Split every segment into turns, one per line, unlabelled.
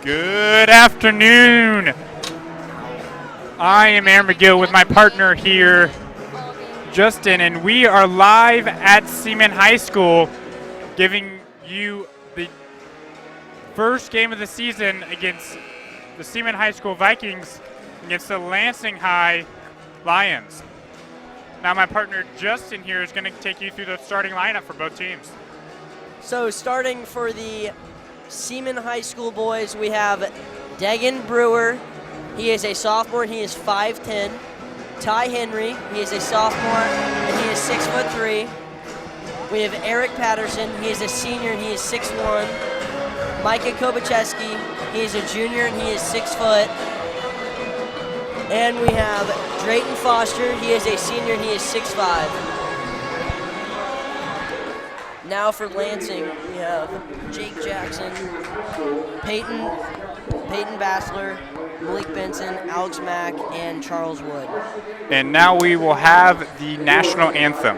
Good afternoon. I am Aaron McGill with my partner here, Justin, and we are live at Seaman High School giving you the first game of the season against the Seaman High School Vikings against the Lansing High Lions. Now my partner Justin here is going to take you through the starting lineup for both teams.
So starting for the Seaman High School boys, we have Degan Brewer. He is a sophomore and he is 5'10". Ty Henry, he is a sophomore and he is 6'3". We have Eric Patterson, he is a senior and he is 6'1". Micah Kobacheski, he is a junior and he is 6 foot. And we have Drayton Foster, he is a senior and he is 6'5". Now for Lansing, we have Jake Jackson, Peyton Bassler, Malik Benson, Alex Mack, and Charles Wood.
And now we will have the national anthem.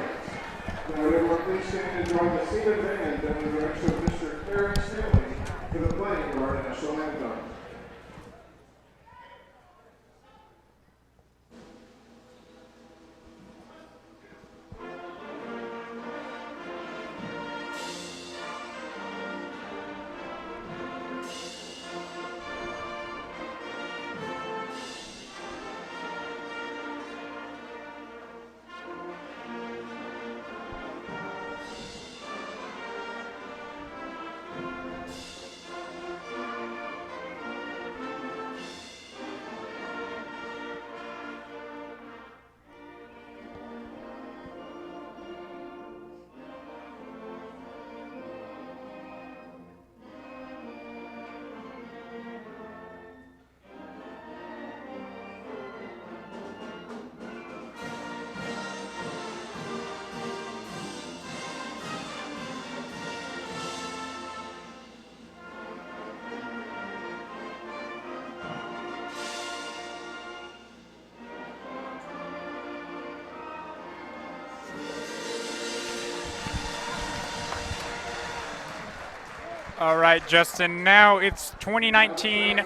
All right, Justin, now it's 2019,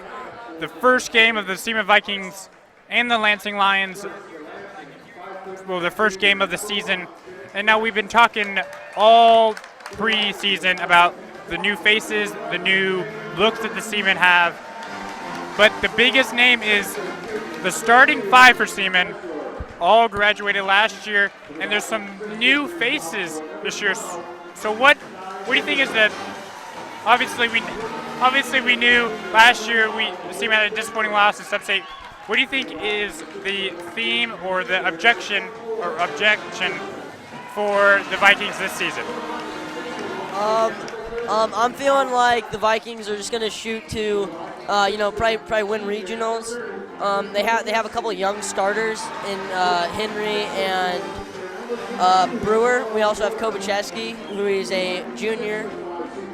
the first game of the Seaman Vikings and the Lansing Lions, well, the first game of the season. And now we've been talking all preseason about the new faces, the new looks that the Seamen have. But the biggest name is the starting five for Seaman, all graduated last year, and there's some new faces this year. So what do you think is the Obviously, we knew last year Seaman had a disappointing loss in sub-state. What do you think is the theme or the objection for the Vikings this season?
I'm feeling like the Vikings are just going to shoot to, probably win regionals. They have a couple of young starters in Henry and Brewer. We also have Kobacheski, who is a junior.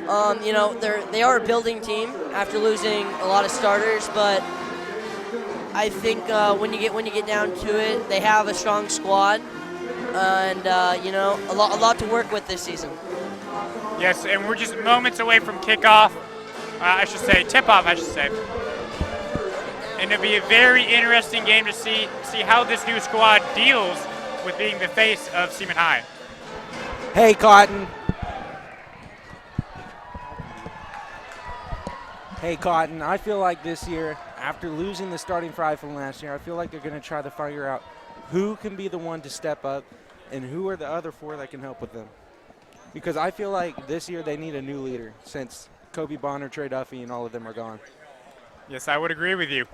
They are a building team after losing a lot of starters, but I think when you get down to it, they have a strong squad, and a lot to work with this season.
Yes, and we're just moments away from kickoff. Tip-off, I should say. And it'll be a very interesting game to see how this new squad deals with being the face of Seaman High.
Hey, Cotton. Hey, Cotton, I feel like this year, after losing the starting five from last year, I feel like they're going to try to figure out who can be the one to step up and who are the other four that can help with them. Because I feel like this year they need a new leader since Kobe Bonner, Trey Duffy, and all of them are gone.
Yes, I would agree with you.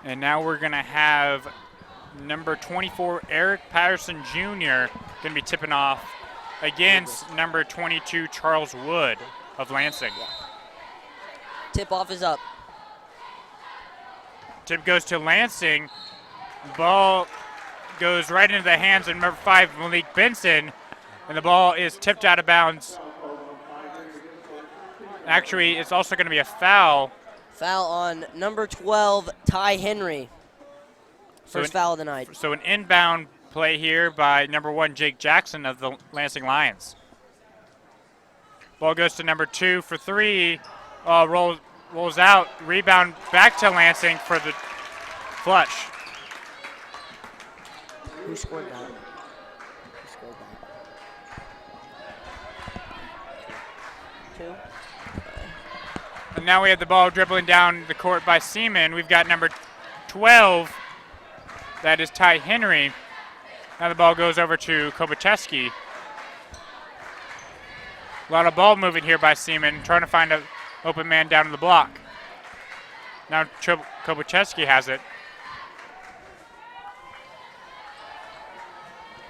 And now we're going to have number 24, Eric Patterson Jr., going to be tipping off against number 22, Charles Wood of Lansing.
Tip-off is up.
Tip goes to Lansing. Ball goes right into the hands of number 5, Malik Benson, and the ball is tipped out of bounds. Actually, it's also going to be a foul.
Foul on number 12, Ty Henry. First foul of the night.
So an inbound play here by number 1, Jake Jackson of the Lansing Lions. Ball goes to number 2 for 3. Rolls out. Rebound back to Lansing for the flush.
Who scored that? Two.
And now we have the ball dribbling down the court by Seaman. We've got number 12. That is Ty Henry. Now the ball goes over to Kobacheski. A lot of ball movement here by Seaman, trying to find an open man down in the block. Now Kobacheski has it.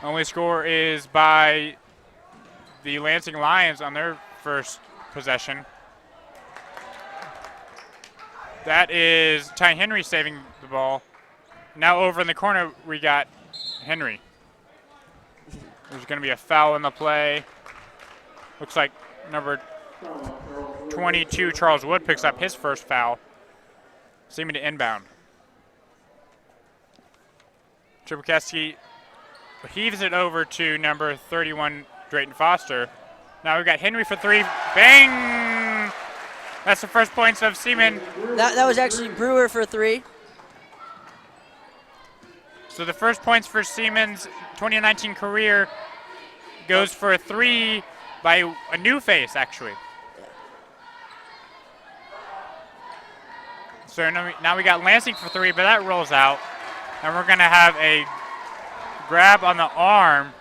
Only score is by the Lansing Lions on their first possession. That is Ty Henry saving the ball. Now over in the corner, we got Henry. There's going to be a foul in the play. Looks like number 22, Charles Wood, picks up his first foul. Seeming to inbound. Tribukeski heaves it over to number 31, Drayton Foster. Now we've got Henry for 3. Bang! That's the first points of Seaman.
That was actually Brewer for 3.
So the first points for Seaman's 2019 career goes for a 3 by a new face, actually. So now we got Lansing for 3, but that rolls out. And we're going to have a grab on the arm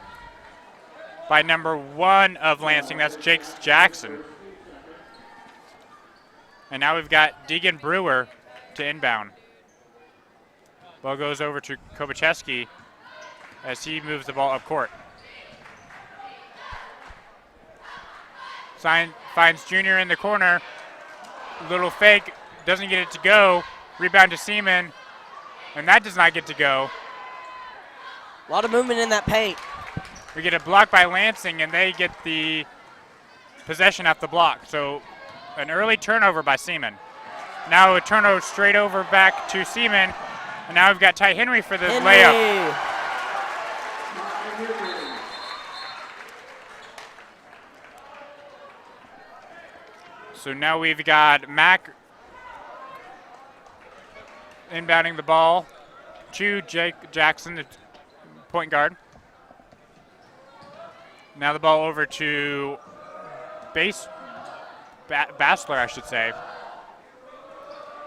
by number 1 of Lansing. That's Jake Jackson. And now we've got Deegan Brewer to inbound. Ball goes over to Kobacheski as he moves the ball up court. Finds Junior in the corner. Little fake, doesn't get it to go. Rebound to Seaman, and that does not get to go.
A lot of movement in that paint.
We get a block by Lansing, and they get the possession off the block. So an early turnover by Seaman. Now a turnover straight over back to Seaman, and now we've got Ty Henry for the layup. So now we've got Mack inbounding the ball to Jake Jackson, the point guard. Now the ball over to Bassler, I should say.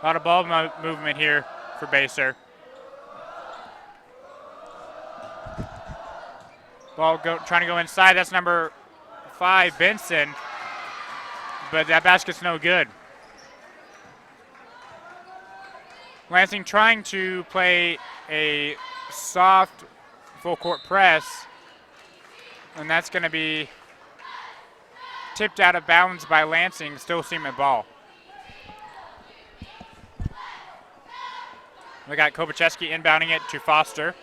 A lot of ball movement here for Baser. Ball trying to go inside. That's number 5, Benson. But that basket's no good. Lansing trying to play a soft full court press, and that's going to be tipped out of bounds by Lansing, still Seaman ball. We got Kobacheski inbounding it to Foster.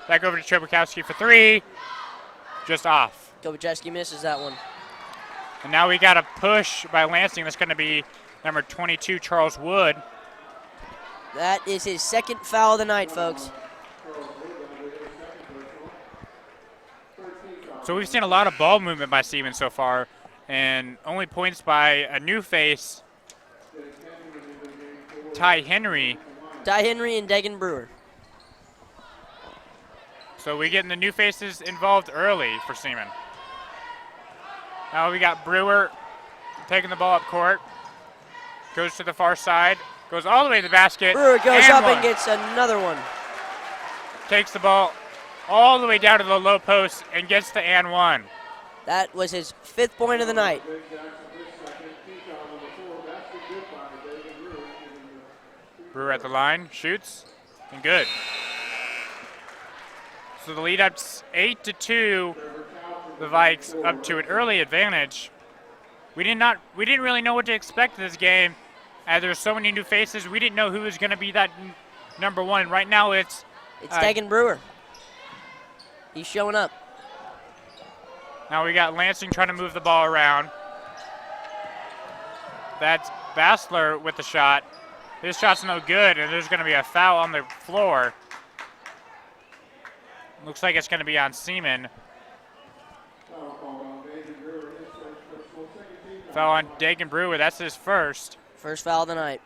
Back over to Trubakowski for 3, just off.
Kobacheski misses that one.
And now we got a push by Lansing. That's going to be number 22, Charles Wood.
That is his second foul of the night, folks.
So we've seen a lot of ball movement by Seaman so far, and only points by a new face, Ty Henry.
Ty Henry and Deegan Brewer.
So we're getting the new faces involved early for Seaman. Now we got Brewer taking the ball up court. Goes to the far side. Goes all the way to the basket.
Brewer goes up and gets another one.
Takes the ball all the way down to the low post and gets the and one.
That was his 5th point of the night.
Brewer at the line, shoots, and good. So the lead up's 8-2. The Vikes up to an early advantage. We didn't really know what to expect this game, as there's so many new faces. We didn't know who was going to be that number 1. Right now it's
Deegan Brewer. He's showing up.
Now we got Lansing trying to move the ball around. That's Bassler with the shot. His shot's no good, and there's going to be a foul on the floor. Looks like it's going to be on Seaman. Foul on Dagan Brewer. That's his first.
First foul of the night.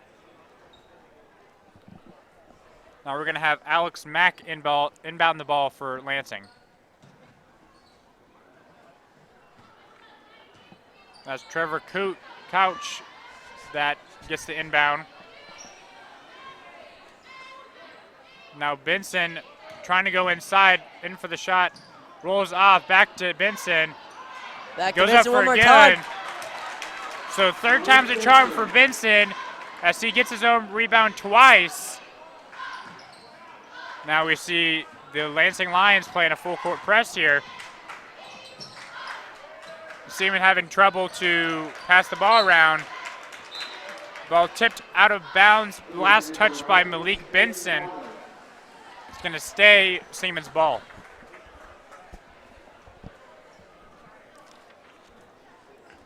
Now we're going to have Alex Mack inbound the ball for Lansing. That's Trevor Couch that gets the inbound. Now Benson trying to go inside, in for the shot. Rolls off, back to Benson.
Back to
Goes
Benson
up for
one more
again.
time.
So third time's a charm for Benson as he gets his own rebound twice. Now we see the Lansing Lions playing a full court press here. Seaman having trouble to pass the ball around. Ball tipped out of bounds. Last touch by Malik Benson. It's going to stay Seaman's ball.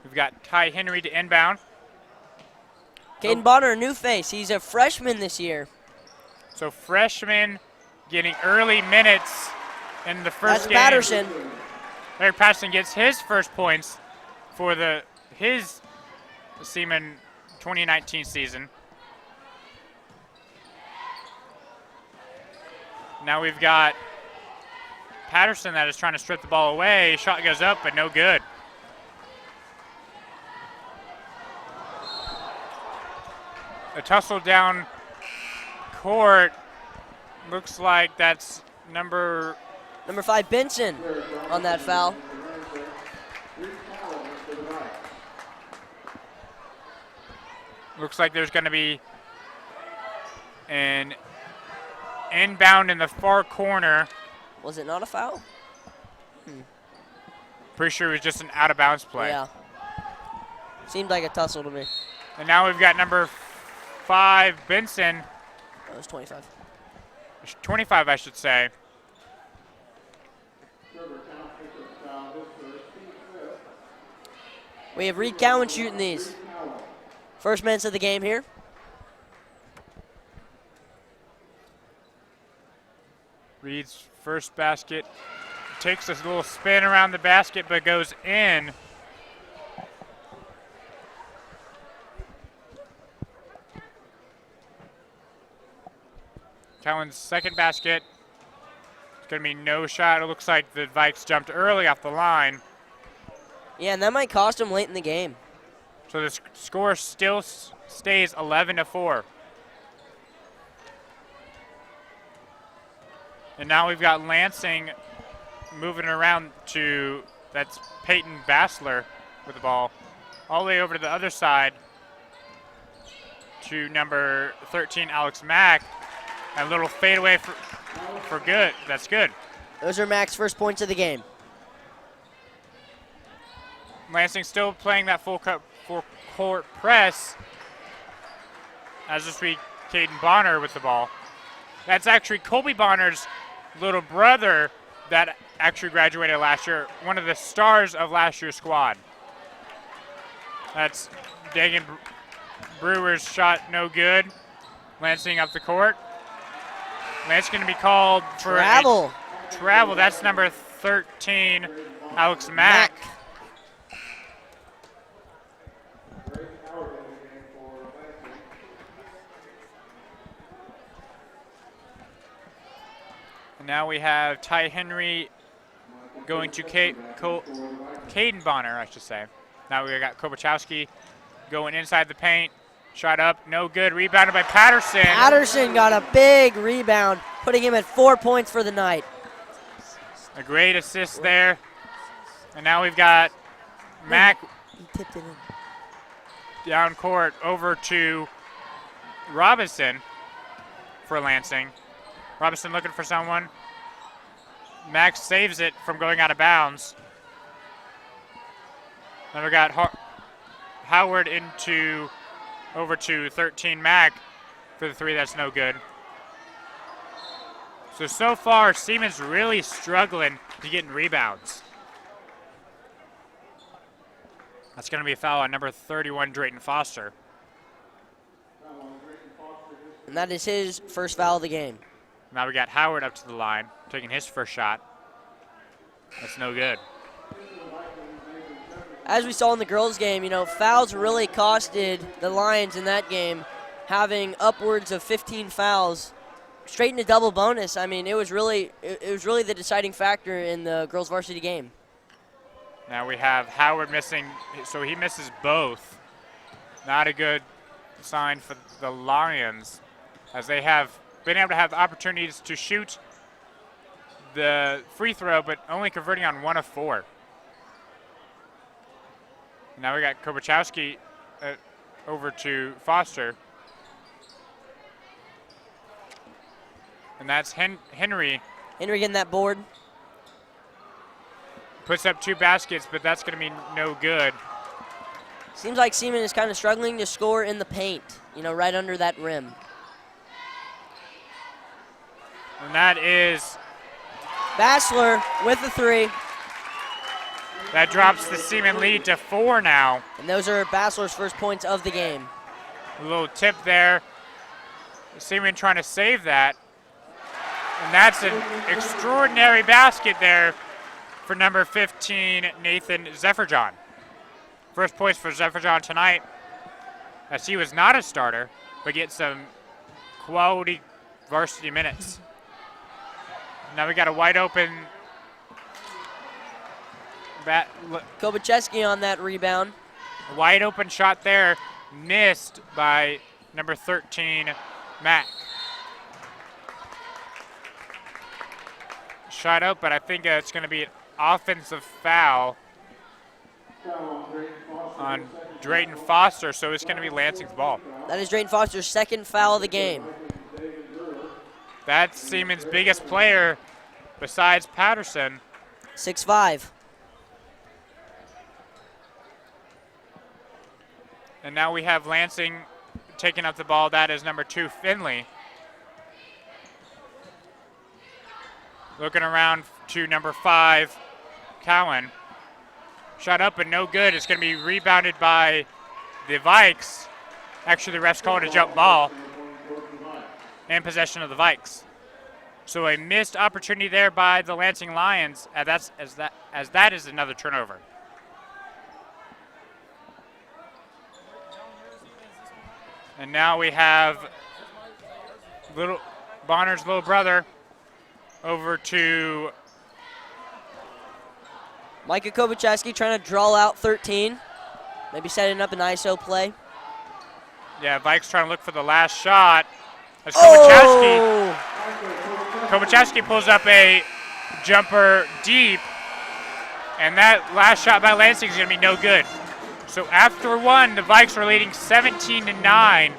We've got Ty Henry to inbound.
Caden Bonner, a new face. He's a freshman this year.
So freshman getting early minutes in the first
That's
game.
Patterson.
Eric Patterson gets his first points for his Seaman 2019 season. Now we've got Patterson that is trying to strip the ball away. Shot goes up, but no good. A tussle down court. Looks like that's number
5, Benson, on that foul.
Looks like there's going to be an inbound in the far corner.
Was it not a foul?
Pretty sure it was just an out-of-bounds play.
Yeah. Seemed like a tussle to me.
And now we've got number 5, Benson.
That was 25.
25, I should say.
We have Reed Cowan shooting these. First minutes of the game here.
Reed's first basket takes a little spin around the basket but goes in. Cowan's second basket. It's going to be no shot. It looks like the Vikes jumped early off the line.
Yeah, and that might cost him late in the game.
So the score still stays 11-4. And now we've got Lansing moving around to, that's Peyton Bassler with the ball, all the way over to the other side to number 13, Alex Mack. A little fadeaway for good. That's good.
Those are Mack's first points of the game.
Lansing still playing that full court press. As this week, Caden Bonner with the ball. That's actually Colby Bonner's little brother that actually graduated last year, one of the stars of last year's squad. That's Dagan Brewer's shot, no good. Lansing up the court. Lansing going to be called for travel. That's number 13, Alex Mack. And now we have Ty Henry going to Caden Bonner, I should say. Now we got Kobachowski going inside the paint. Shot up, no good. Rebounded by Patterson.
Patterson got a big rebound, putting him at 4 points for the night.
A great assist there. And now we've got Mack
He tipped it in.
down court over to Robinson for Lansing. Robinson looking for someone. Max saves it from going out of bounds. Then we got Howard over to 13 Mack for the three. That's no good. So far, Seaman's really struggling to get in rebounds. That's going to be a foul on number 31, Drayton Foster.
And that is his first foul of the game.
Now we got Howard up to the line taking his first shot. That's no good.
As we saw in the girls' game, fouls really costed the Lions in that game, having upwards of 15 fouls, straight into double bonus. I mean, it was really the deciding factor in the girls' varsity game.
Now we have Howard missing, so he misses both. Not a good sign for the Lions, as they have been able to have opportunities to shoot the free throw, but only converting on 1 of 4. Now we got Kobachowski over to Foster. And that's Henry.
Henry getting that board.
Puts up 2 baskets, but that's going to be no good.
Seems like Seaman is kind of struggling to score in the paint, right under that rim.
And that is
Bassler with the 3.
That drops the Seaman lead to 4 now.
And those are Bassler's first points of the game.
A little tip there. Seaman trying to save that. And that's an extraordinary basket there for number 15, Nathan Zephyrjohn. First points for Zephyrjohn tonight, as he was not a starter, but gets some quality varsity minutes. Now we got a wide open
Kobacheski on that rebound.
A wide open shot there, missed by number 13, Mack. Shot out, but I think it's going to be an offensive foul on Drayton Foster, so it's going to be Lansing's ball.
That is Drayton Foster's second foul of the game.
That's Seaman's biggest player besides Patterson.
6'5".
And now we have Lansing taking up the ball. That is number 2, Finley. Looking around to number 5, Cowan. Shot up but no good. It's going to be rebounded by the Vikes. Actually, the refs called a jump ball and possession of the Vikes. So a missed opportunity there by the Lansing Lions, as that is another turnover. And now we have Bonner's little brother over to
Micah Kobacheski trying to draw out 13. Maybe setting up an ISO play.
Yeah, Vikes trying to look for the last shot. As Kobacheski pulls up a jumper deep, and that last shot by Lansing is going to be no good. So after 1, the Vikes are leading 17-9.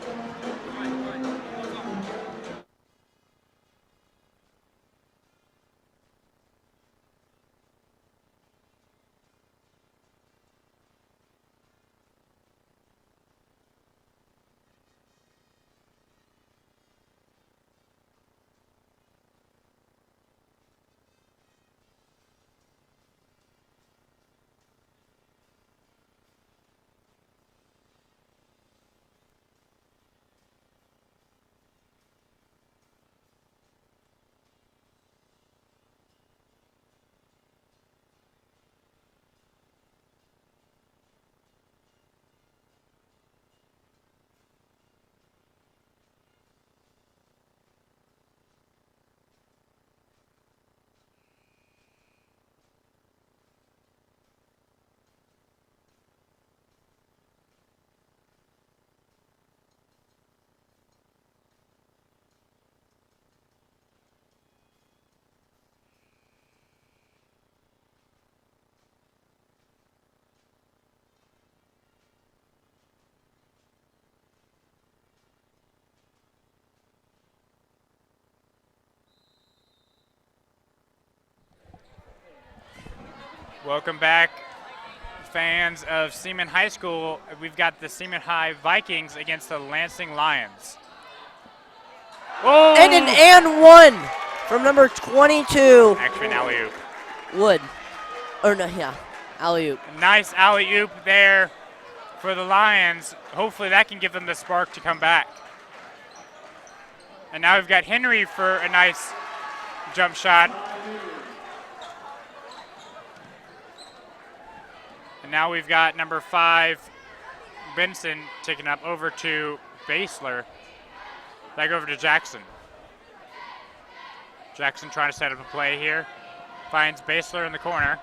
Welcome back, fans of Seaman High School. We've got the Seaman High Vikings against the Lansing Lions. Oh!
And an and one from number 22.
Actually, an alley-oop.
Wood. Or no, yeah, alley-oop.
Nice alley-oop there for the Lions. Hopefully that can give them the spark to come back. And now we've got Henry for a nice jump shot. And now we've got number 5, Benson, taken up over to Basler. Back over to Jackson. Jackson trying to set up a play here. Finds Basler in the corner.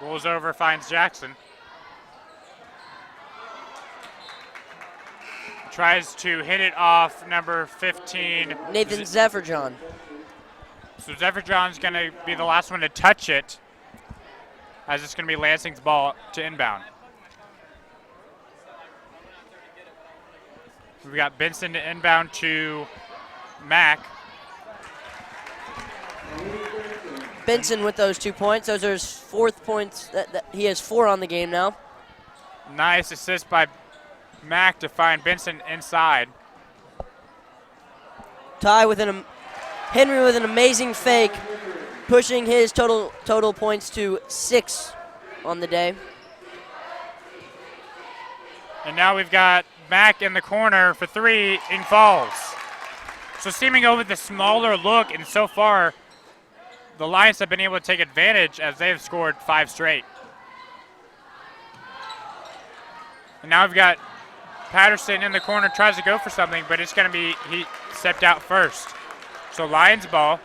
Rolls over, finds Jackson. Tries to hit it off number 15.
Nathan Zephyrjohn.
So Zephyrjohn's going to be the last one to touch it, as it's going to be Lansing's ball to inbound. We've got Benson to inbound to Mack.
Benson with those 2 points. Those are his 4th points. He has 4 on the game now.
Nice assist by Mack to find Benson inside.
Ty with Henry with an amazing fake, pushing his total points to 6 on the day.
And now we've got Mack in the corner for 3 and falls. So Seaman go with the smaller look, and so far the Lions have been able to take advantage as they have scored 5 straight. And now we've got Patterson in the corner, tries to go for something, but it's going to be, he stepped out first. So Lions ball.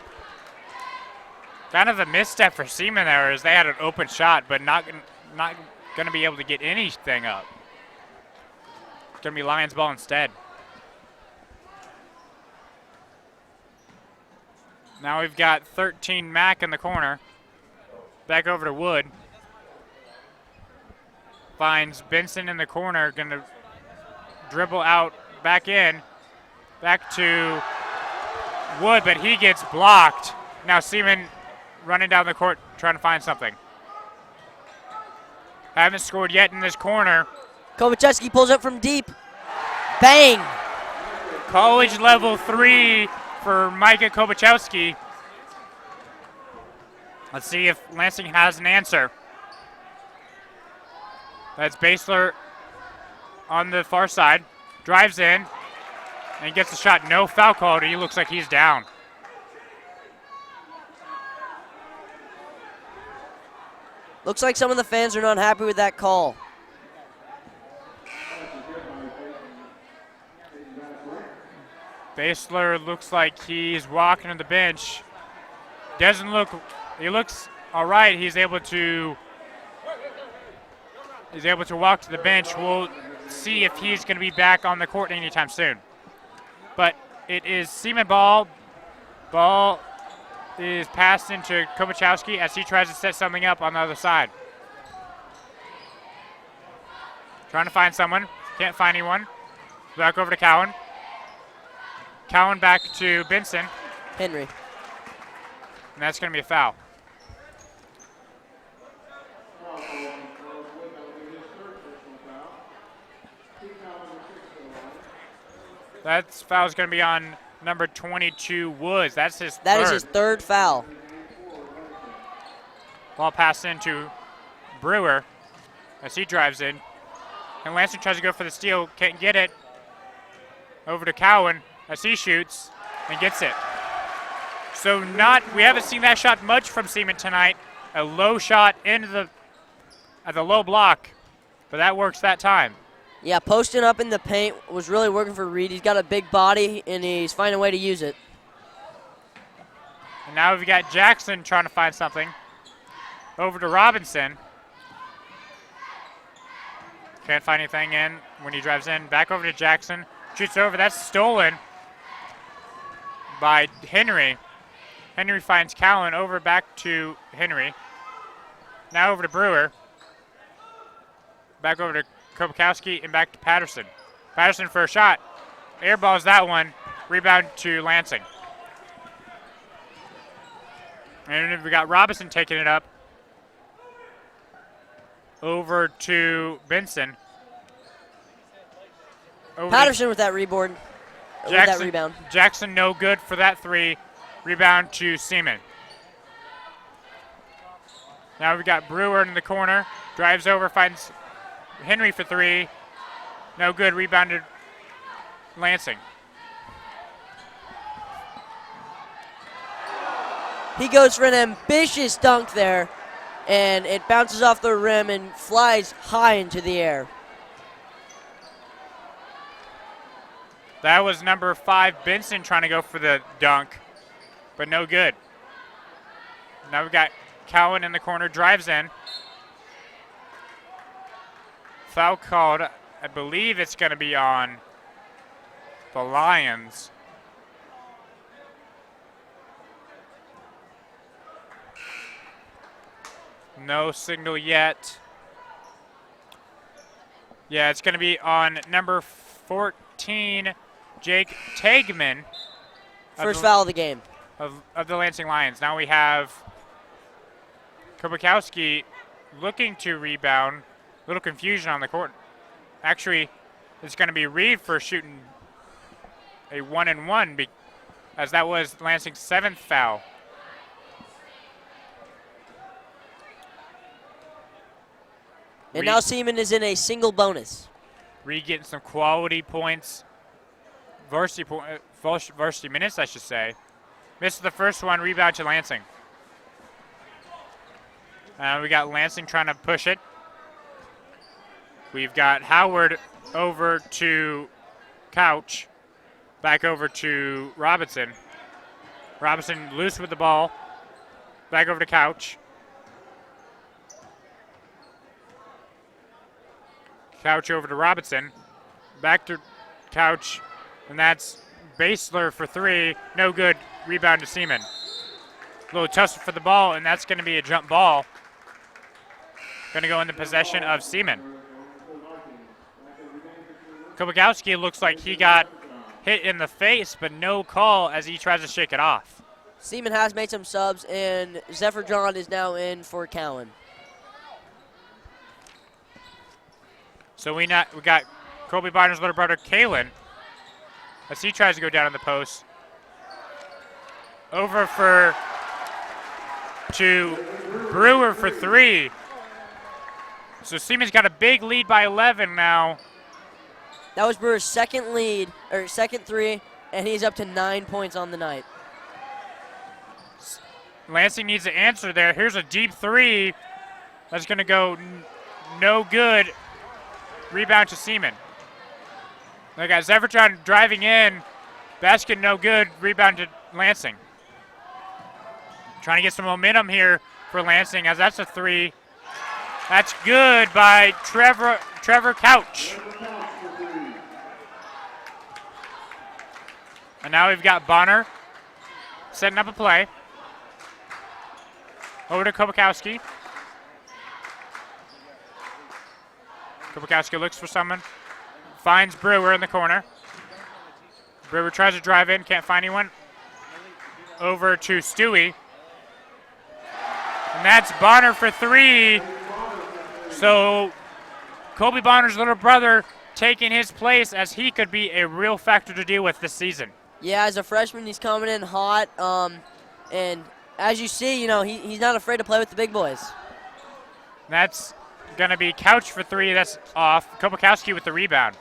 Kind of a misstep for Seaman there, as they had an open shot, but not going to be able to get anything up. It's going to be Lions ball instead. Now we've got 13 Mack in the corner. Back over to Wood. Finds Benson in the corner, going to dribble out, back in. Back to Wood, but he gets blocked. Now Seaman running down the court trying to find something. Haven't scored yet in this corner.
Kovacheski pulls up from deep. Bang!
College level 3 for Micah Kobachowski. Let's see if Lansing has an answer. That's Basler on the far side. Drives in and gets the shot. No foul called. He looks like he's down.
Looks like some of the fans are not happy with that call.
Basler looks like he's walking to the bench. Doesn't look, he looks all right. He's able to walk to the bench. We'll see if he's going to be back on the court anytime soon. But it is Seaman ball. Ball is passed into Kobachowski as he tries to set something up on the other side. Trying to find someone. Can't find anyone. Back over to Cowan. Cowan back to Benson.
Henry.
And that's going to be a foul. That foul is going to be on number 22, Woods. That's his
That
third.
is his 3rd foul.
Ball passed into Brewer as he drives in. And Lansing tries to go for the steal. Can't get it. Over to Cowan as he shoots and gets it. So we haven't seen that shot much from Seaman tonight. A low shot into at the low block, but that works that time.
Yeah, posting up in the paint was really working for Reed. He's got a big body, and he's finding a way to use it.
And now we've got Jackson trying to find something. Over to Robinson. Can't find anything in when he drives in. Back over to Jackson. Shoots over. That's stolen by Henry. Henry finds Cowan. Over back to Henry. Now over to Brewer. Back over to Kobachowski and back to Patterson. Patterson for a shot. Airballs that one. Rebound to Lansing. And we got Robinson taking it up. Over to Benson.
Patterson with that rebound.
Jackson no good for that 3. Rebound to Seaman. Now we've got Brewer in the corner. Drives over, finds Henry for 3. No good. Rebounded Lansing.
He goes for an ambitious dunk there, and it bounces off the rim and flies high into the air.
That was number 5, Benson, trying to go for the dunk, but no good. Now we've got Cowan in the corner, drives in. Foul called. I believe it's going to be on the Lions. No signal yet. Yeah, it's going to be on number 14, Jake Tagman.
First foul of the game.
Of the Lansing Lions. Now we have Kobakowski looking to rebound. A little confusion on the court. Actually, it's going to be Reed for shooting a 1-and-1, as that was Lansing's 7th foul.
And now Seaman is in a single bonus.
Reed getting some quality points. Varsity minutes, I should say. Missed the first one, rebound to Lansing. We got Lansing trying to push it. We've got Howard over to Couch. Back over to Robinson. Robinson loose with the ball. Back over to Couch. Couch over to Robinson. Back to Couch. And that's Basler for 3. No good. Rebound to Seaman. A little tussle for the ball, and that's going to be a jump ball. Going to go in the possession of Seaman. Kobakowski looks like he got hit in the face, but no call as he tries to shake it off.
Seaman has made some subs, and Zephyr John is now in for Cowan.
So we got Kobe Barner's little brother, Kalen, as he tries to go down in the post. Over to Brewer for 3. So Seaman's got a big lead by 11 now.
That was Brewer's second 3, and he's up to 9 points on the night.
Lansing needs to answer there. Here's a deep 3. That's going to go no good. Rebound to Seaman. Look at Zephyr driving in. Basket no good. Rebound to Lansing. Trying to get some momentum here for Lansing as that's a 3. That's good by Trevor Couch. And now we've got Bonner setting up a play. Over to Kobakowski. Kobakowski looks for someone. Finds Brewer in the corner. Brewer tries to drive in, can't find anyone. Over to Stewie. And that's Bonner for 3. So Kobe Bonner's little brother taking his place as he could be a real factor to deal with this season.
Yeah, as a freshman, he's coming in hot. And as you see, he's not afraid to play with the big boys.
That's going to be Couch for 3. That's off. Kobakowski with the rebound.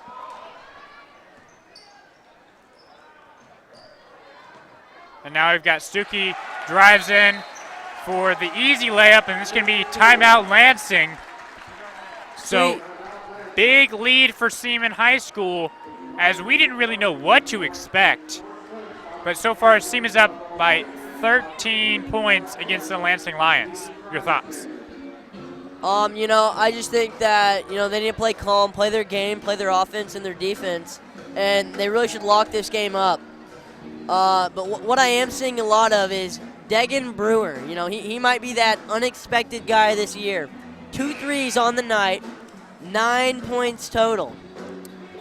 And now we've got Stuckey drives in for the easy layup, and this can be timeout Lansing. So big lead for Seaman High School, as we didn't really know what to expect. But so far, Seaman's up by 13 points against the Lansing Lions. Your thoughts?
I just think that, they need to play calm, play their game, play their offense and their defense, and they really should lock this game up. But what I am seeing a lot of is Degan Brewer. He might be that unexpected guy this year. 2 threes on the night, 9 points total.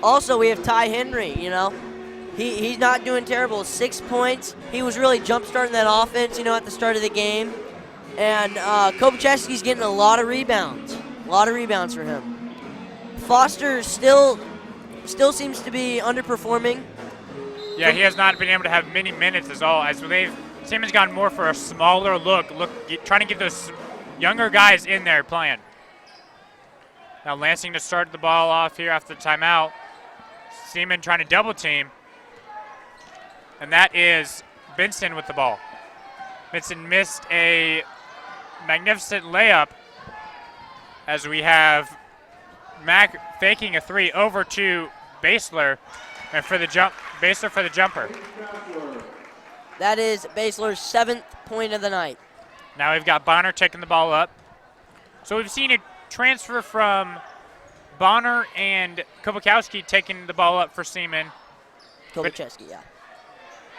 Also, we have Ty Henry, He's not doing terrible. 6 points. He was really jump-starting that offense, at the start of the game. And Kobachevsky's getting a lot of rebounds. A lot of rebounds for him. Foster still seems to be underperforming.
Yeah, he has not been able to have many minutes as all. Seaman's gone more for a smaller look, trying to get those younger guys in there playing. Now Lansing to start the ball off here after the timeout. Seaman trying to double team. And that is Benson with the ball. Benson missed a magnificent layup as we have Mack faking a three over to Basler, and for the jump, Basler for the jumper.
That is Basler's 7th point of the night.
Now we've got Bonner taking the ball up. So we've seen a transfer from Bonner and Kobakowski taking the ball up for Seaman.
Kovacheski, yeah.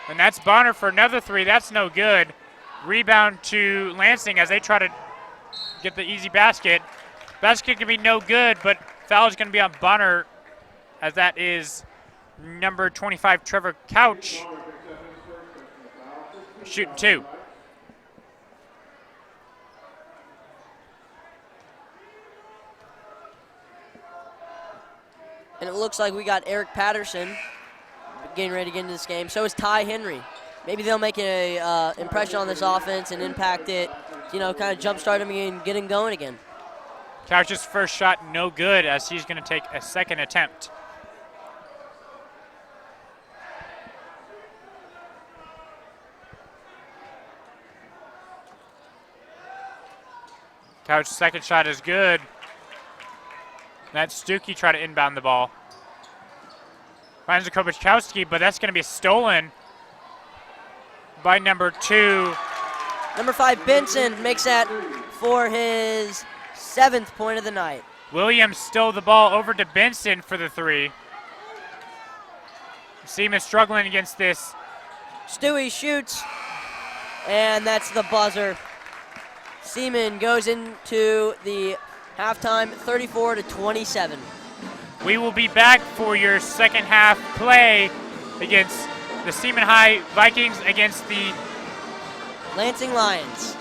And that's Bonner for another three. That's no good. Rebound to Lansing as they try to get the easy basket. Basket can be no good, but foul is going to be on Bonner, as that is number 25, Trevor Couch, shooting two.
And it looks like we got Eric Patterson getting ready to get into this game. So is Ty Henry. Maybe they'll make an impression on this offense and impact it, kind of jumpstart him and get him going again.
Couch's first shot no good, as he's going to take a second attempt. Couch's second shot is good. That's Stuckey trying to inbound the ball. Finds the Kobachowski, but that's going to be stolen by number 2.
Number 5, Benson, makes that for his 7th point of the night.
Williams stole the ball over to Benson for the three. Seaman struggling against this.
Stewie shoots, and that's the buzzer. Seaman goes into the halftime 34-27.
We will be back for your second half play against the Seaman High Vikings against the
Lansing Lions.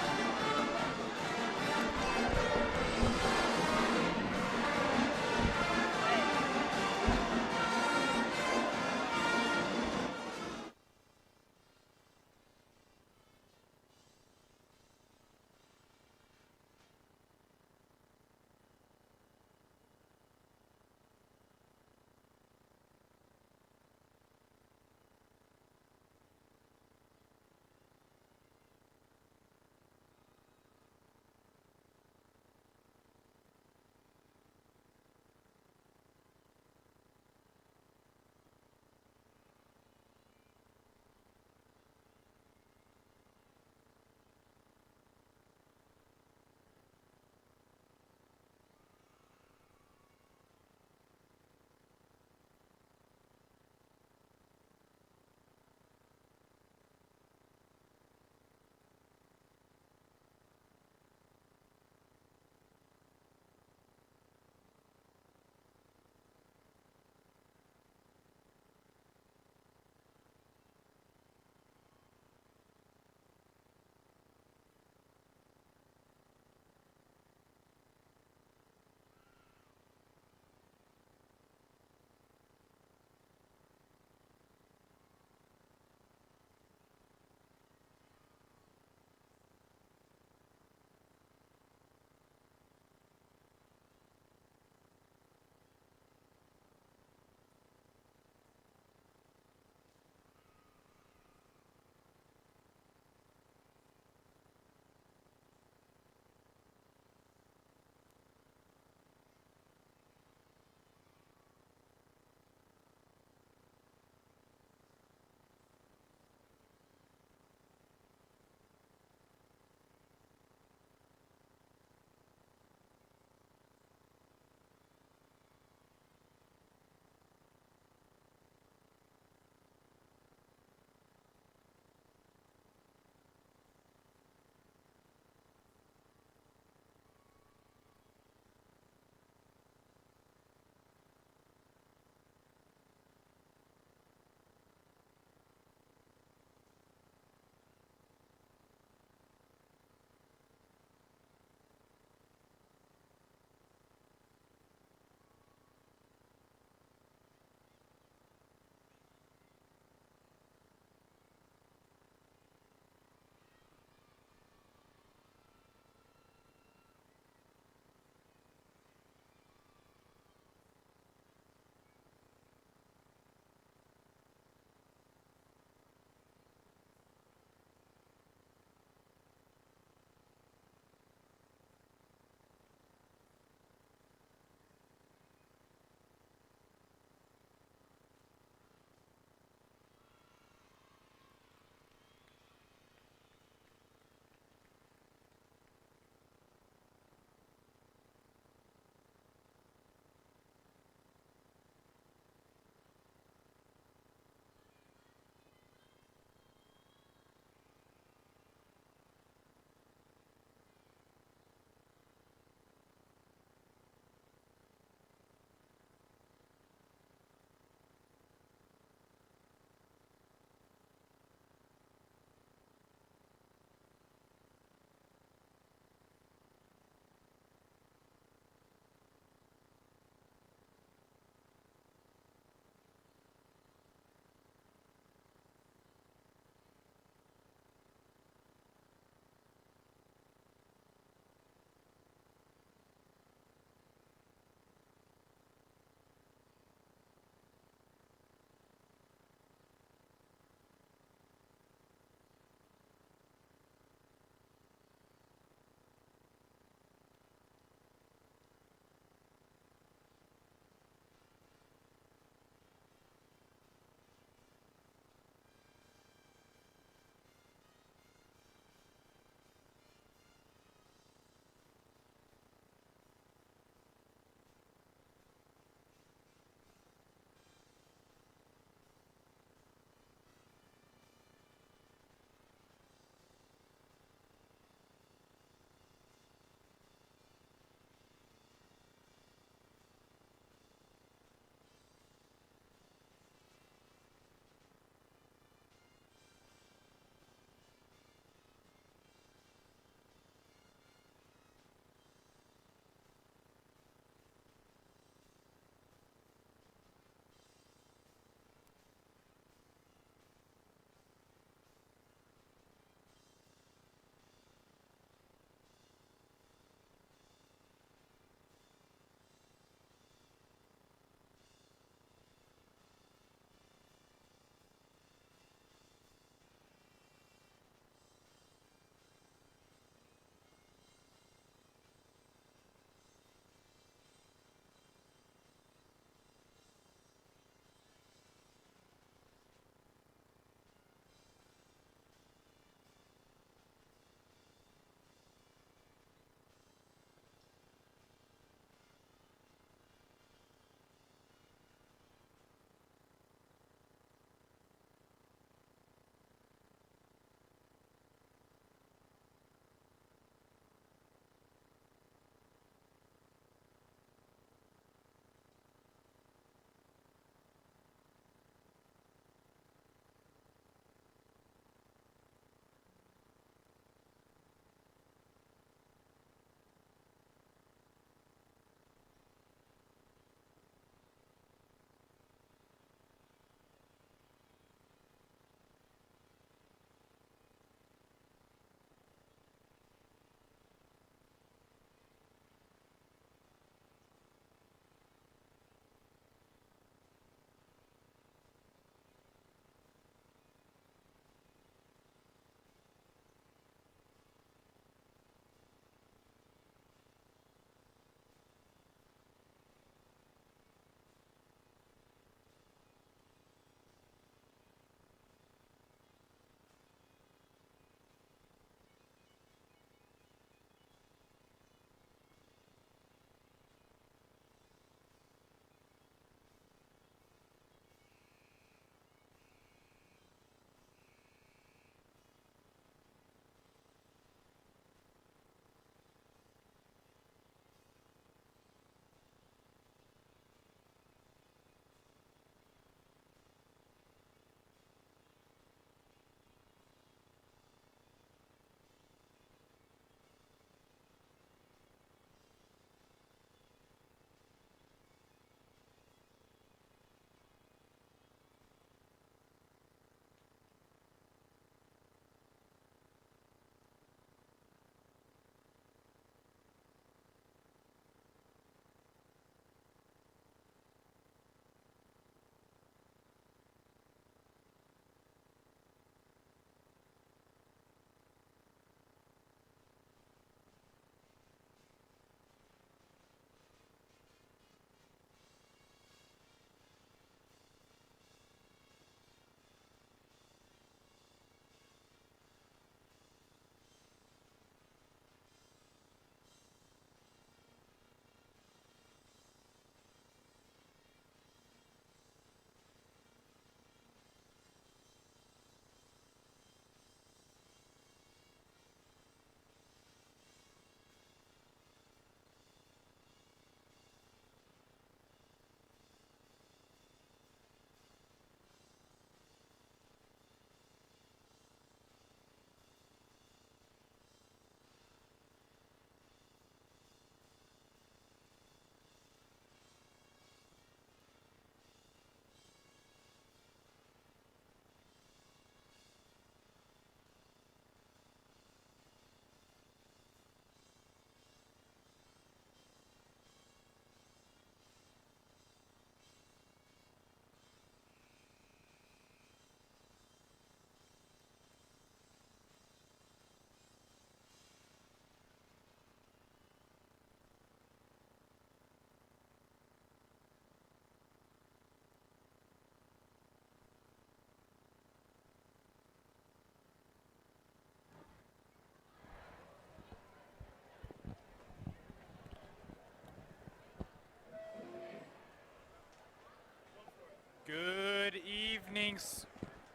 Greetings,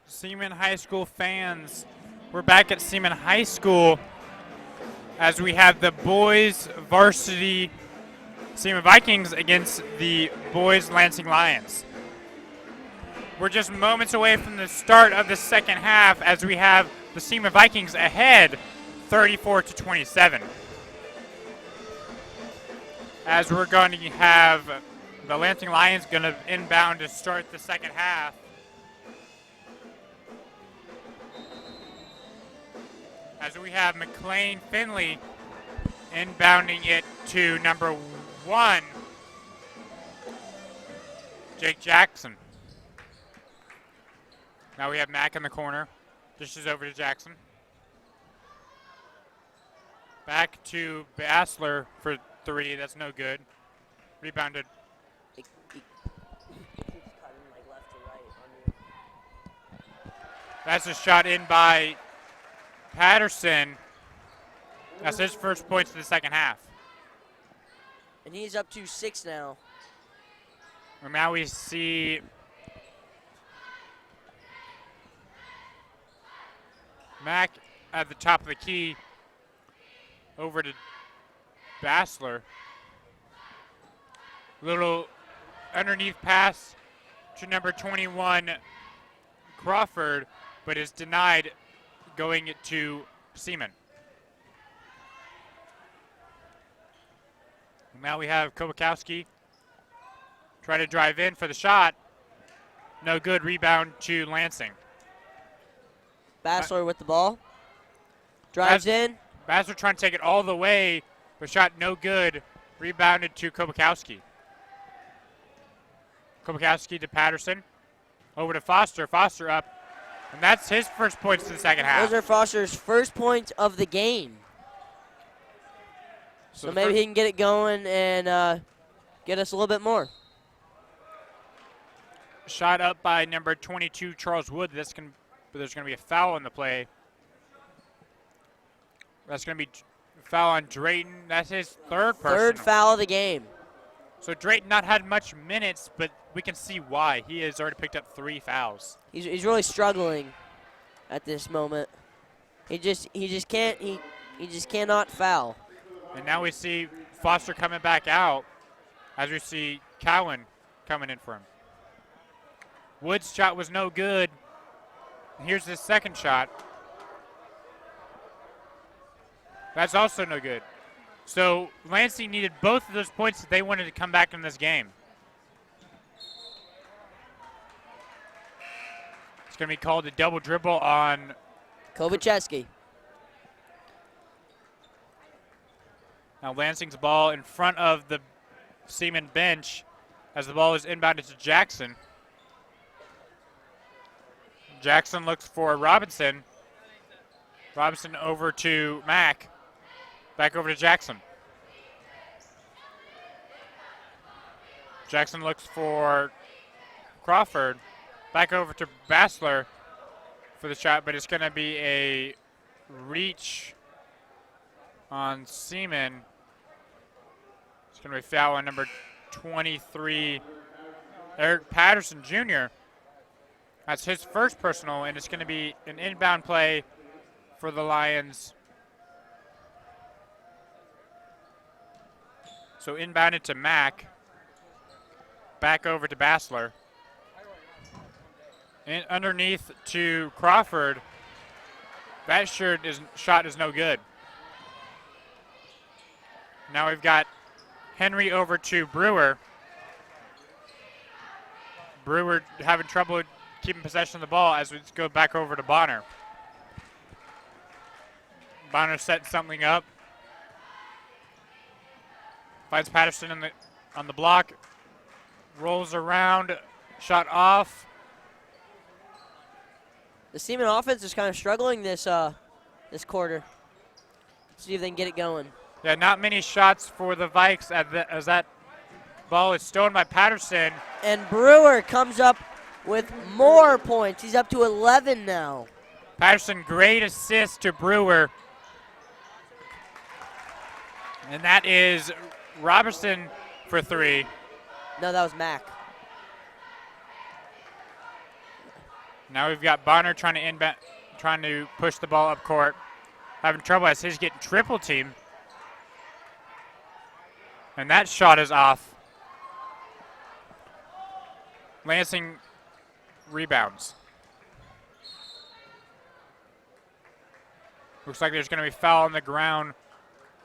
Seaman High School fans. We're back at Seaman High School as we have the boys varsity Seaman Vikings against the boys Lansing Lions. We're just moments away from the start of the second half as we have the Seaman Vikings ahead 34-27. As we're going to have the Lansing Lions going to inbound to start the second half. As we have McLean Finley inbounding it to number 1, Jake Jackson. Now we have Mack in the corner. Dishes over to Jackson. Back to Bassler for 3. That's no good. Rebounded. That's a shot in by Patterson. That's his first points in the second half.
And he's up to 6 now.
And now we see Mack at the top of the key over to Bassler. Little underneath pass to number 21, Crawford, but is denied going to Seaman. Now we have Kobakowski try to drive in for the shot. No good. Rebound to Lansing.
Bassler with the ball. Drives in.
Bassler trying to take it all the way, but shot no good. Rebounded to Kobakowski. Kobakowski to Patterson. Over to Foster. Foster up. And that's his first points in the second half.
Those are Foster's first points of the game. So maybe he can get it going and get us a little bit more.
Shot up by number 22, Charles Wood. There's going to be a foul in the play. That's going to be foul on Drayton. That's his third personal.
Third foul of the game.
So Drayton not had much minutes, but we can see why. He has already picked up 3 fouls.
He's really struggling at this moment. He just cannot foul.
And now we see Foster coming back out as we see Cowan coming in for him. Wood's shot was no good. And here's his second shot. That's also no good. So Lansing needed both of those points if they wanted to come back in this game. It's going to be called a double dribble on
Kovacheski.
Now Lansing's ball in front of the Seaman bench as the ball is inbounded to Jackson. Jackson looks for Robinson. Robinson over to Mack. Back over to Jackson. Jackson looks for Crawford. Back over to Bassler for the shot, but it's going to be a reach on Seaman. It's going to be a foul on number 23, Eric Patterson Jr. That's his first personal, and it's going to be an inbound play for the Lions. So inbounded to Mack. Back over to Bassler. And underneath to Crawford. That shot is no good. Now we've got Henry over to Brewer. Brewer having trouble keeping possession of the ball as we go back over to Bonner. Bonner setting something up. Finds Patterson on the block. Rolls around. Shot off.
The Seaman offense is kind of struggling this quarter. See if they can get it going.
Yeah, not many shots for the Vikes as that ball is stolen by Patterson.
And Brewer comes up with more points. He's up to 11 now.
Patterson, great assist to Brewer. And that is Robertson for 3.
No, that was Mack.
Now we've got Bonner trying to push the ball up court. Having trouble as he's getting triple teamed. And that shot is off. Lansing rebounds. Looks like there's going to be foul on the ground.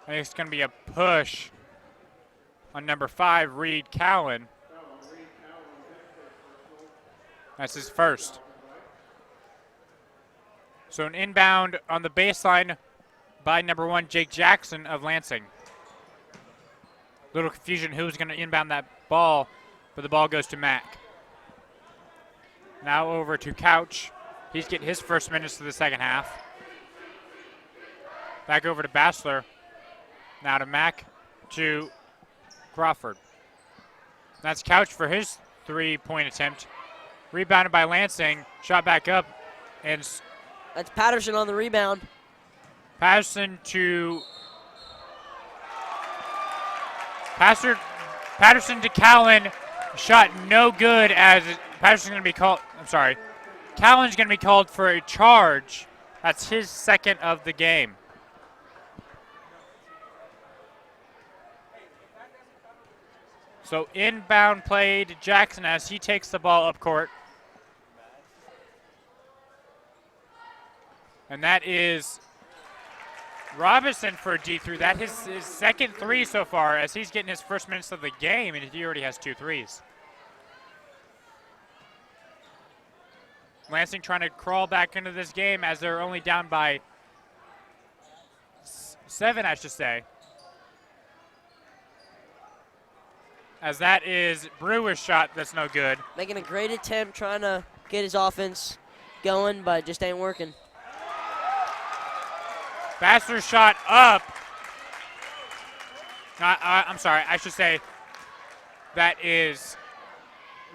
I think it's going to be a push on number 5, Reed Cowan. That's his first. So an inbound on the baseline by number 1, Jake Jackson of Lansing. Little confusion who's going to inbound that ball, but the ball goes to Mack. Now over to Couch. He's getting his first minutes of the second half. Back over to Bassler. Now to Mack, to Crawford. That's Couch for his 3-point attempt. Rebounded by Lansing. Shot back up. And
that's Patterson on the rebound.
Patterson to Cowan. Shot no good as Patterson's going to be called. I'm sorry. Cowan's going to be called for a charge. That's his second of the game. So inbound play to Jackson as he takes the ball up court. And that is Robinson for a D3. That is his second 3 so far as he's getting his first minutes of the game, and he already has 2 threes. Lansing trying to crawl back into this game as they're only down by 7, I should say. As that is Brewer's shot that's no good.
Making a great attempt trying to get his offense going, but just ain't working.
Bassler's shot up. I'm sorry, I should say that is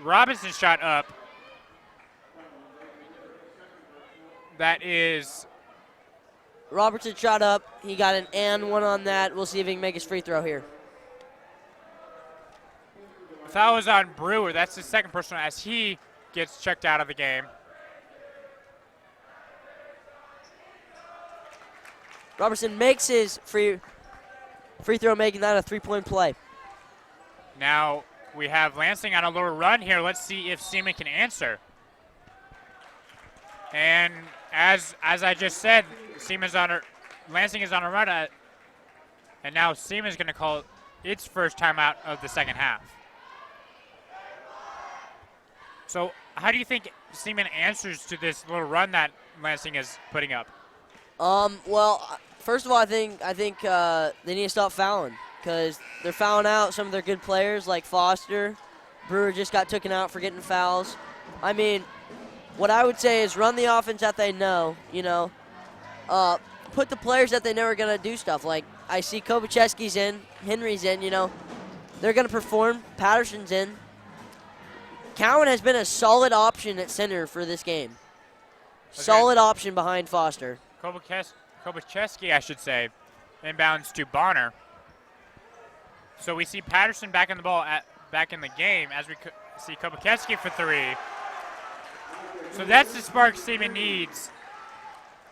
Robinson's shot up. That is
Robertson shot up. He got an and 1 on that. We'll see if he can make his free throw here.
Foul is on Brewer. That's the second personal as he gets checked out of the game.
Robertson makes his free throw, making that a 3-point play.
Now we have Lansing on a little run here. Let's see if Seaman can answer. And as I just said, Lansing is on a run, and now Seaman's going to call its first timeout of the second half. So how do you think Seaman answers to this little run that Lansing is putting up?
Well, first of all, I think they need to stop fouling because they're fouling out some of their good players like Foster. Brewer just got taken out for getting fouls. I mean, what I would say is run the offense that they know, put the players that they know are going to do stuff. Like I see Kobacheski's in, Henry's in, they're going to perform. Patterson's in. Cowan has been a solid option at center for this game. Okay. Solid option behind Foster.
Kobacheski, I should say, inbounds to Bonner. So we see Patterson back in the game as we see Kobacheski for 3. So that's the spark Seaman needs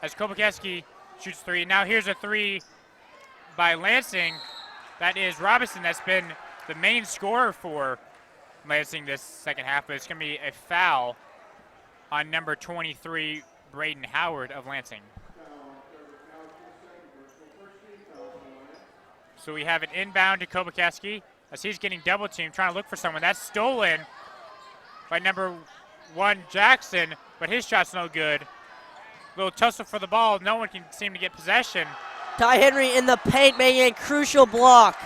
as Kobacheski shoots 3. Now here's a 3 by Lansing. That is Robinson. That's been the main scorer for Lansing this second half, but it's going to be a foul on number 23, Braden Howard of Lansing. So we have an inbound to Kobacheski as he's getting double teamed, trying to look for someone. That's stolen by number 1, Jackson, but his shot's no good. Little tussle for the ball. No one can seem to get possession.
Ty Henry in the paint making a crucial block.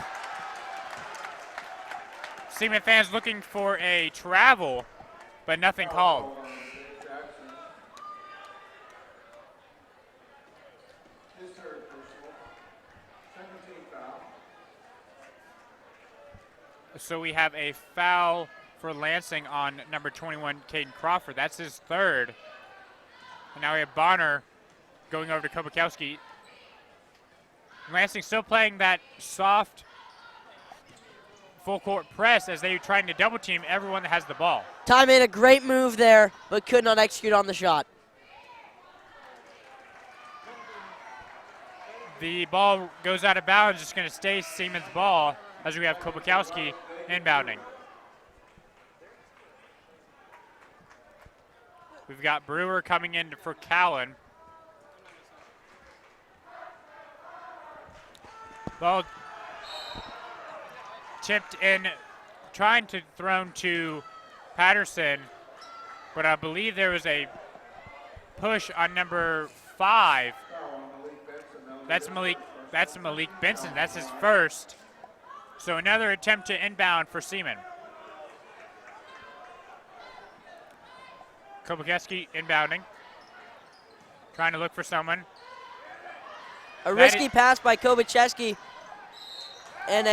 Seaman fans looking for a travel, but nothing called. So we have a foul for Lansing on number 21, Caden Crawford. That's his 3rd. And now we have Bonner going over to full court press as they're trying to double team everyone that has the ball.
Ty made a great move there, but could not execute on the shot.
The ball goes out of bounds. It's going to stay Seaman's ball as we have Kobakowski inbounding. We've got Brewer coming in for Cowan. Ball tipped in, trying to thrown to Patterson, but I believe there was a push on number 5. That's Malik Benson. That's his first. So another attempt to inbound for Seaman. Kobakowski inbounding. Trying to look for someone.
A risky pass by Kobachevsky. And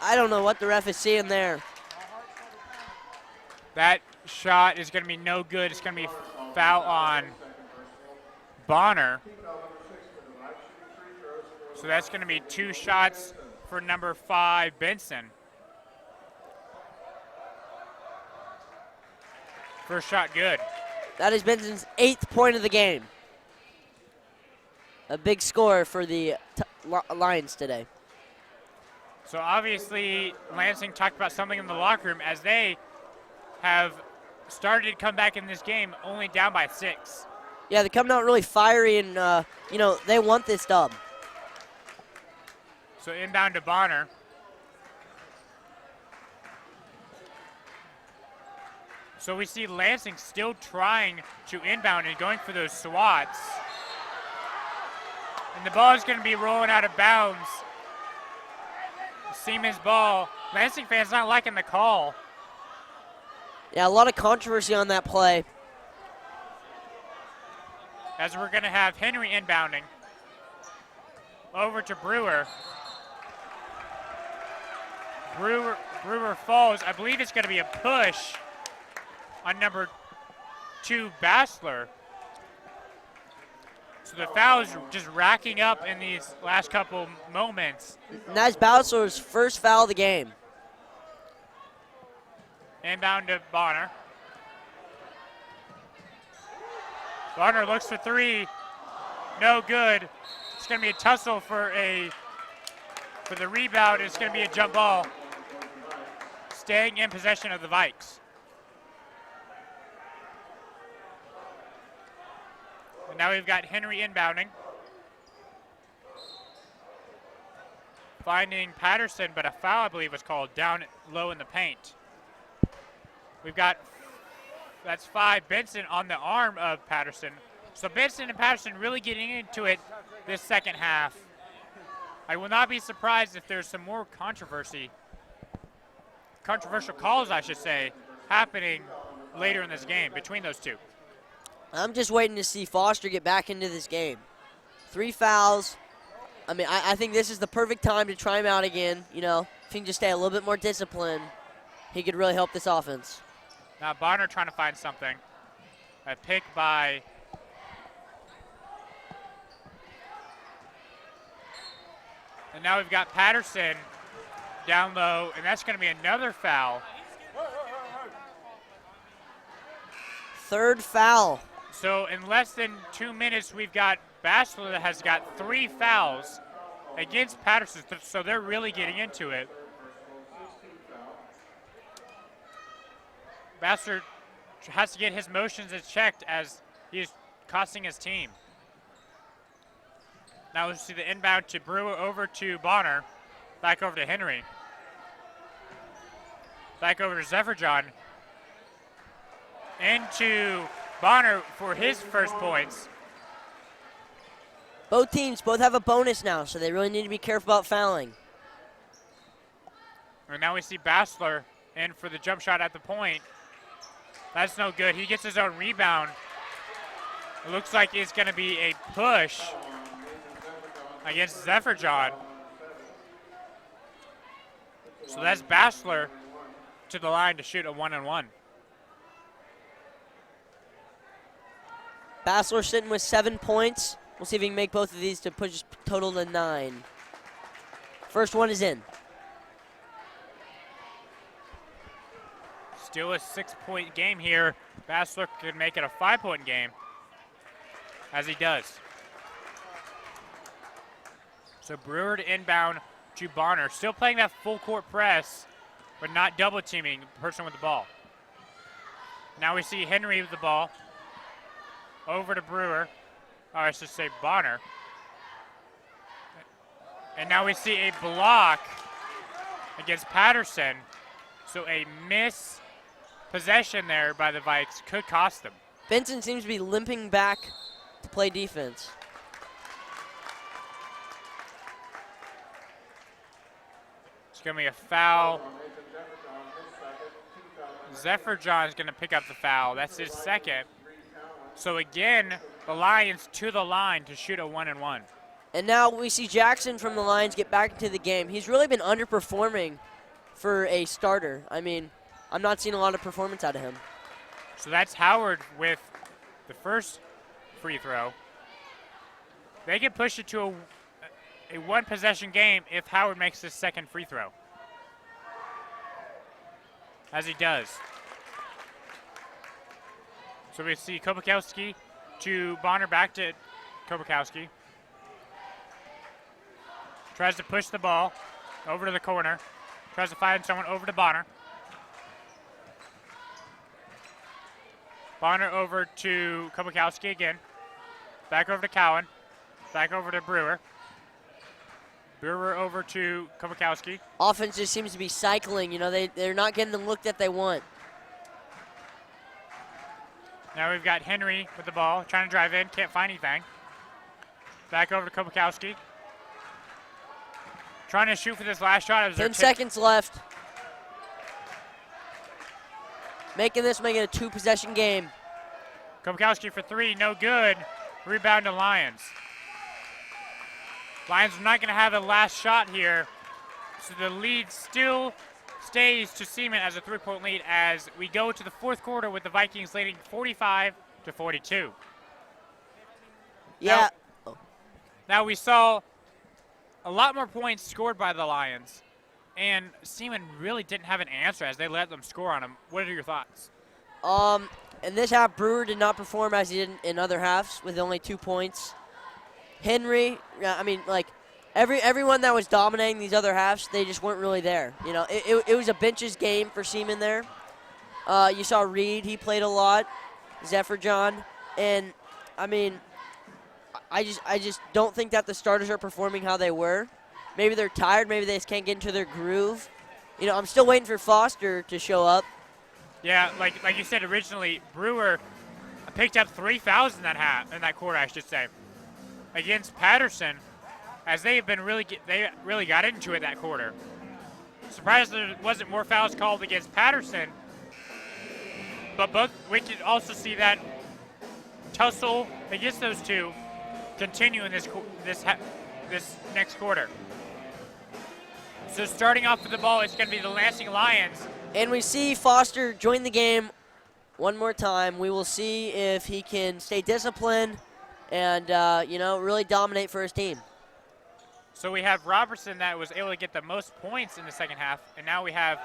I don't know what the ref is seeing there.
That shot is going to be no good. It's going to be foul on Bonner. So that's going to be 2 shots for number 5, Benson. First shot good.
That is Benson's 8th point of the game. A big score for the Lions today.
So obviously Lansing talked about something in the locker room as they have started to come back in this game only down by 6.
Yeah, they're coming out really fiery and, they want this dub.
So inbound to Bonner. So we see Lansing still trying to inbound and going for those swats. And the ball is going to be rolling out of bounds. Seaman's ball. Lansing fans not liking the call.
Yeah, a lot of controversy on that play.
As we're going to have Henry inbounding. Over to Brewer. Brewer falls. I believe it's going to be a push on number 2, Bassler. So the foul is just racking up in these last couple moments.
And that's Bassler's first foul of the game.
Inbound to Bonner. Bonner looks for 3. No good. It's going to be a tussle for the rebound. It's going to be a jump ball. Staying in possession of the Vikes. And now we've got Henry inbounding. Finding Patterson, but a foul, I believe, was called down low in the paint. We've got, that's 5, Benson on the arm of Patterson. So Benson and Patterson really getting into it this second half. I will not be surprised if there's some more controversial calls, I should say, happening later in this game between those two.
I'm just waiting to see Foster get back into this game. 3 fouls. I mean, I think this is the perfect time to try him out again. If he can just stay a little bit more disciplined, he could really help this offense.
Now Bonner trying to find something. A pick by and now we've got Patterson down low, and that's going to be another foul.
3rd foul.
So in less than 2 minutes, we've got Bassler that has got 3 fouls against Patterson, so they're really getting into it. Bassler has to get his motions checked as he's costing his team. Now we'll see the inbound to Brewer over to Bonner. Back over to Henry. Back over to Zephyr-John. Into Bonner for his first points.
Both teams have a bonus now, so they really need to be careful about fouling.
And now we see Bassler in for the jump shot at the point. That's no good. He gets his own rebound. It looks like it's going to be a push against Zephyr-John. So that's Bassler to the line to shoot a 1-on-1.
Bassler sitting with 7 points. We'll see if he can make both of these to push total to 9. First one is in.
Still a 6-point game here. Bassler could make it a 5-point game, as he does. So Brewer to inbound to Bonner. Still playing that full court press, but not double teaming the person with the ball. Now we see Henry with the ball. Over to Brewer. Or I should say Bonner. And now we see a block against Patterson. So a miss possession there by the Vikes could cost them.
Benson seems to be limping back to play defense.
It's going to be a foul. Zephyr John is going to pick up the foul. That's his second. So again, the Lions to the line to shoot a 1-and-1.
And now we see Jackson from the Lions get back into the game. He's really been underperforming for a starter. I mean, I'm not seeing a lot of performance out of him.
So that's Howard with the first free throw. They can push it to a one-possession game if Howard makes his second free throw. As he does. So we see Kopakowski to Bonner, back to Kopakowski. Tries to push the ball over to the corner. Tries to find someone over to Bonner. Bonner over to Kopakowski again. Back over to Cowan. Back over to Brewer. Brewer over to Kopakowski.
Offense just seems to be cycling. You know, they're not getting the look that they want.
Now we've got Henry with the ball, trying to drive in, can't find anything. Back over to Kopakowski. Trying to shoot for this last shot.
10 seconds left. Making it a two-possession game.
Kopakowski for three, no good. Rebound to Lions. Lions are not going to have a last shot here. So the lead still stays to Seaman as a 3-point lead as we go to the fourth quarter with the Vikings leading 45-42.
Yeah.
Now we saw a lot more points scored by the Lions, and Seaman really didn't have an answer as they let them score on them. What are your thoughts?
In this half, Brewer did not perform as he did in other halves with only 2 points. Henry, I mean, like, everyone that was dominating these other halves, they just weren't really there. You know, it was a benches game for Seaman there. You saw Reed, he played a lot. Zephyr John, and I mean, I just don't think that the starters are performing how they were. Maybe they're tired. Maybe they just can't get into their groove. You know, I'm still waiting for Foster to show up.
Yeah, like you said originally, Brewer picked up 3 fouls in that quarter, I should say, against Patterson, as they really got into it that quarter. Surprised there wasn't more fouls called against Patterson, but we can also see that tussle against those two continue in this next quarter. So starting off with the ball, it's going to be the Lansing Lions.
And we see Foster join the game one more time. We will see if he can stay disciplined and, really dominate for his team.
So we have Robertson that was able to get the most points in the second half, and now we have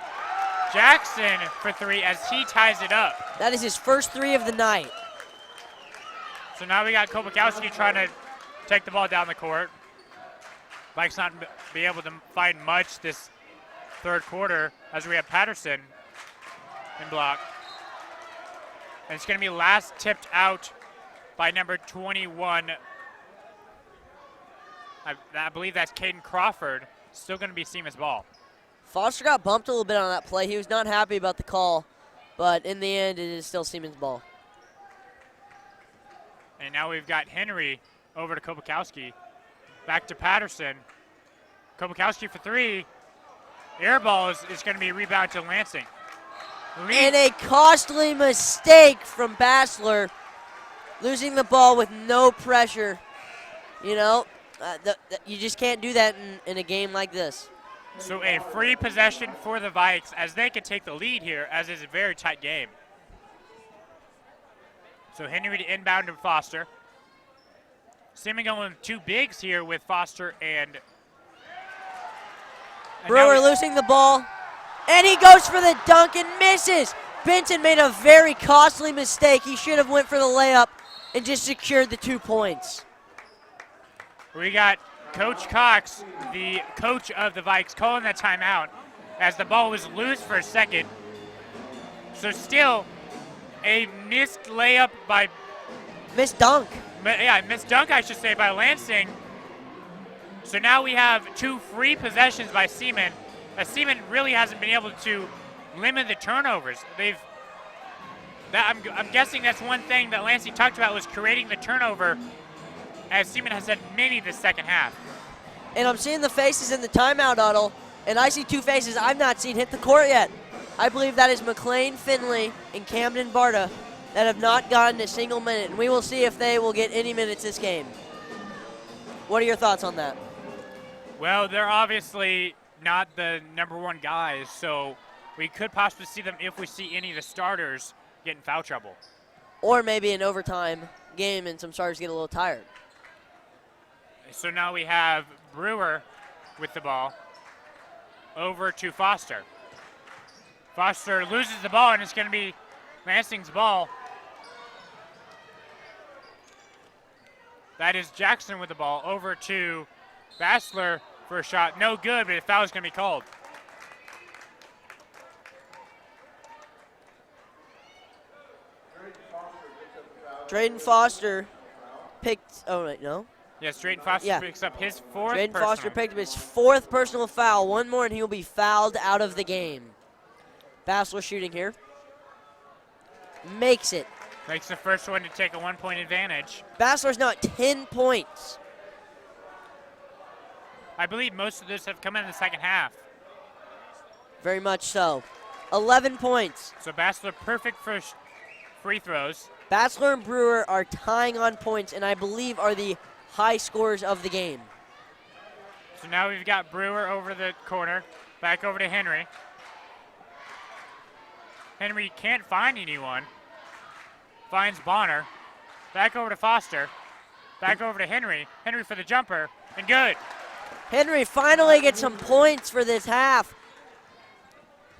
Jackson for 3 as he ties it up.
That is his first 3 of the night.
So now we got Kopakowski trying to take the ball down the court. Mike's not be able to find much this third quarter as we have Patterson in block. And it's going to be last tipped out by number 21. I believe that's Caden Crawford. Still going to be Seaman's ball.
Foster got bumped a little bit on that play. He was not happy about the call, but in the end, it is still Seaman's ball.
And now we've got Henry over to Kopakowski. Back to Patterson. Kopakowski for 3. Air ball is going to be rebound to Lansing.
And a costly mistake from Bassler, losing the ball with no pressure. You know, you just can't do that in a game like this.
So a free possession for the Vikes as they can take the lead here, as it's a very tight game. So Henry to inbound to Foster. Seaman going with 2 bigs here with Foster and
Brewer losing the ball. And he goes for the dunk and misses. Benson made a very costly mistake. He should have went for the layup and just secured the 2 points.
We got Coach Cox, the coach of the Vikes, calling that timeout as the ball was loose for a second. So still a missed layup by,
Missed dunk.
missed dunk, I should say, by Lansing. So now we have 2 free possessions by Seaman. Seaman really hasn't been able to limit the turnovers. I'm guessing that's one thing that Lansing talked about, was creating the turnover, as Seaman has had many this second half.
And I'm seeing the faces in the timeout huddle, and I see 2 faces I've not seen hit the court yet. I believe that is McLean Finley and Camden Barta that have not gotten a single minute, and we will see if they will get any minutes this game. What are your thoughts on that?
Well, they're obviously not the #1 guys, so we could possibly see them, if we see any of the starters, get in foul trouble.
Or maybe an overtime game and some starters get a little tired.
So now we have Brewer with the ball over to Foster. Foster loses the ball, and it's going to be Lansing's ball. That is Jackson with the ball over to Bassler for a shot. No good, but a foul is going to be called.
Drayden Foster picked, oh wait, no?
Yes, Drayden Foster picks up his 4th
Drayden
personal.
Foster picked up his 4th personal foul. One more and he will be fouled out of the game. Bassler shooting here. Makes it.
Makes the first one to take a 1-point advantage.
Bassler's now at 10 points.
I believe most of this have come in the second half.
Very much so. 11 points.
So Bassler perfect for free throws.
Bassler and Brewer are tying on points, and I believe are the high scorers of the game.
So now we've got Brewer over the corner, back over to Henry. Henry can't find anyone. Finds Bonner. Back over to Foster. Back over to Henry. Henry for the jumper, and good.
Henry finally gets some points for this half.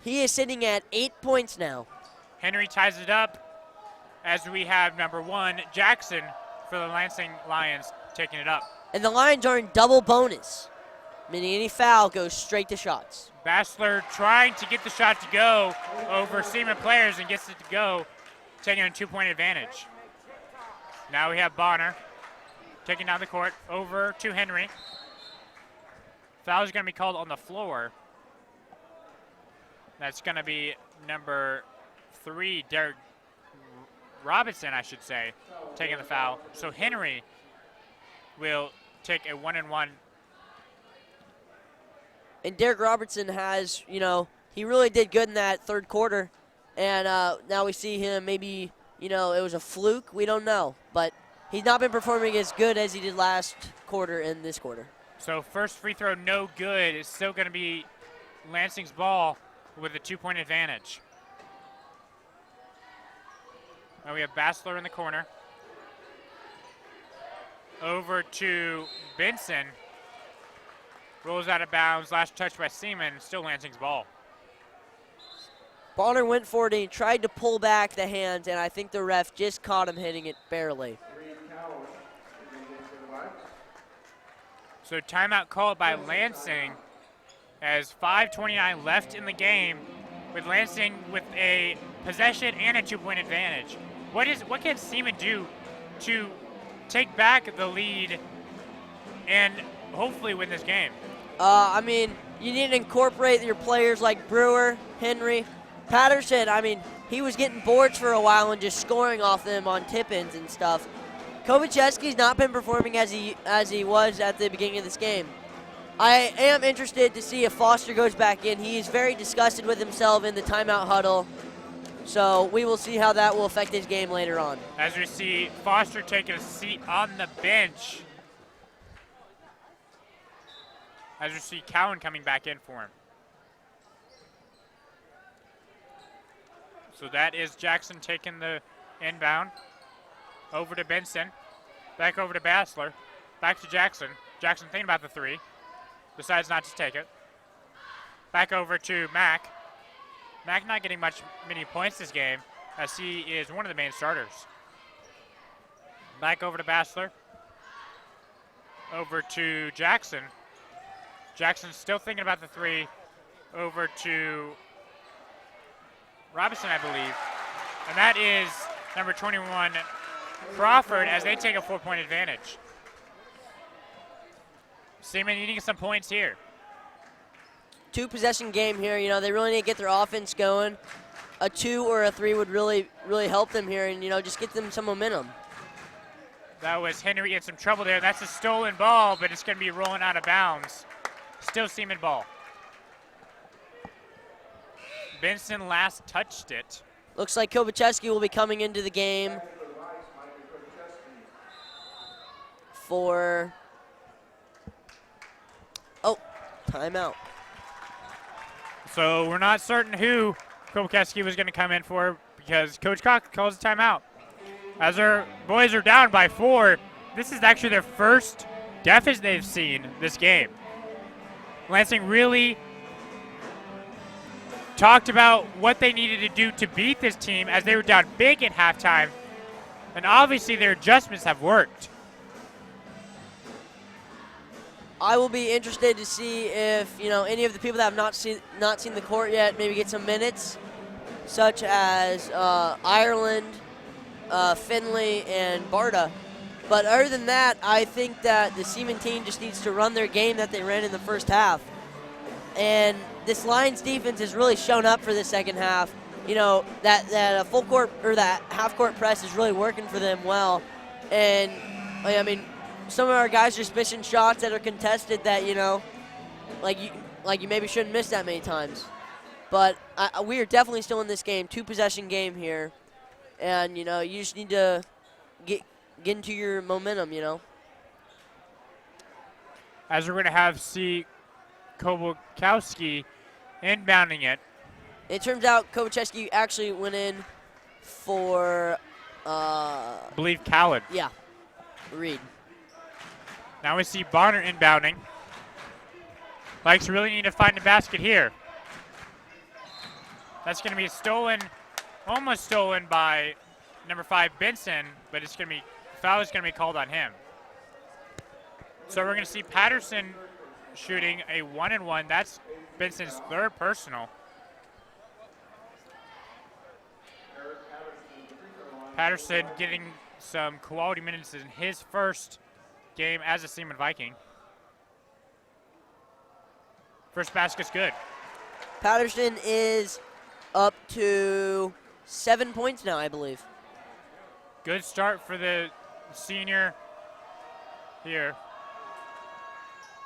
He is sitting at 8 points now.
Henry ties it up as we have #1, Jackson, for the Lansing Lions, taking it up.
And the Lions are in double bonus, meaning any foul goes straight to shots.
Bassler trying to get the shot to go over Seaman players and gets it to go, taking a 2-point advantage. Now we have Bonner taking down the court over to Henry. Foul is going to be called on the floor. That's going to be #3, Derek Robinson, I should say, taking the foul. So Henry will take a 1-and-1.
And Derek Robertson has, he really did good in that third quarter. And now we see him maybe, it was a fluke. We don't know. But he's not been performing as good as he did last quarter and this quarter.
So first free throw, no good. It's still going to be Lansing's ball with a 2-point advantage. Now we have Bassler in the corner. Over to Benson. Rolls out of bounds. Last touch by Seaman. Still Lansing's ball.
Bonner went for it and he tried to pull back the hands, and I think the ref just caught him hitting it barely.
So timeout called by Lansing as 5:29 left in the game, with Lansing with a possession and a 2-point advantage. What can Seaman do to take back the lead and hopefully win this game?
You need to incorporate your players like Brewer, Henry, Patterson. He was getting boards for a while and just scoring off them on tip-ins and stuff. Kovacheski's not been performing as he was at the beginning of this game. I am interested to see if Foster goes back in. He is very disgusted with himself in the timeout huddle. So we will see how that will affect his game later on.
As we see Foster taking a seat on the bench. As we see Cowan coming back in for him. So that is Jackson taking the inbound. Over to Benson. Back over to Bassler. Back to Jackson. Jackson thinking about the 3. Decides not to take it. Back over to Mack. Mack not getting many points this game, as he is one of the main starters. Back over to Bassler. Over to Jackson. Jackson still thinking about the three. Over to Robinson, I believe. And that is number 21, Crawford, as they take a 4-point advantage. Seaman needing some points here.
2-possession game here. You know, they really need to get their offense going. A 2 or a 3 would really help them here and, you know, just get them some momentum.
That was Henry in some trouble there. That's a stolen ball, but it's going to be rolling out of bounds. Still Seaman ball. Benson last touched it.
Looks like Kovacheski will be coming into the game for, timeout.
So we're not certain who Kovacheski was going to come in for because Coach Cox calls a timeout. As our boys are down by 4, this is actually their first deficit they've seen this game. Lansing really talked about what they needed to do to beat this team as they were down big at halftime, and obviously their adjustments have worked.
I will be interested to see if, you know, any of the people that have not seen the court yet maybe get some minutes, such as Ireland, Finley, and Barta. But other than that, I think that the Seaman team just needs to run their game that they ran in the first half. And this Lions defense has really shown up for the second half. You know, that full court or that half court press is really working for them well. And I mean, some of our guys are just missing shots that are contested that, you know, like you maybe shouldn't miss that many times. But we are definitely still in this game, 2-possession game here. And, you know, you just need to get into your momentum, you know.
As we're going to have Kowalkowski inbounding it.
It turns out Kovacheski actually went in for,
I believe Khaled.
Yeah, Reed.
Now we see Bonner inbounding. Likes really need to find a basket here. That's going to be stolen, almost stolen by number 5, Benson, but it's going to be, foul is going to be called on him. So we're going to see Patterson shooting a 1-and-1. That's Benson's 3rd personal. Patterson getting some quality minutes in his first game as a Seaman Viking. First basket's good.
Patterson is up to 7 points now, I believe.
Good start for the senior here.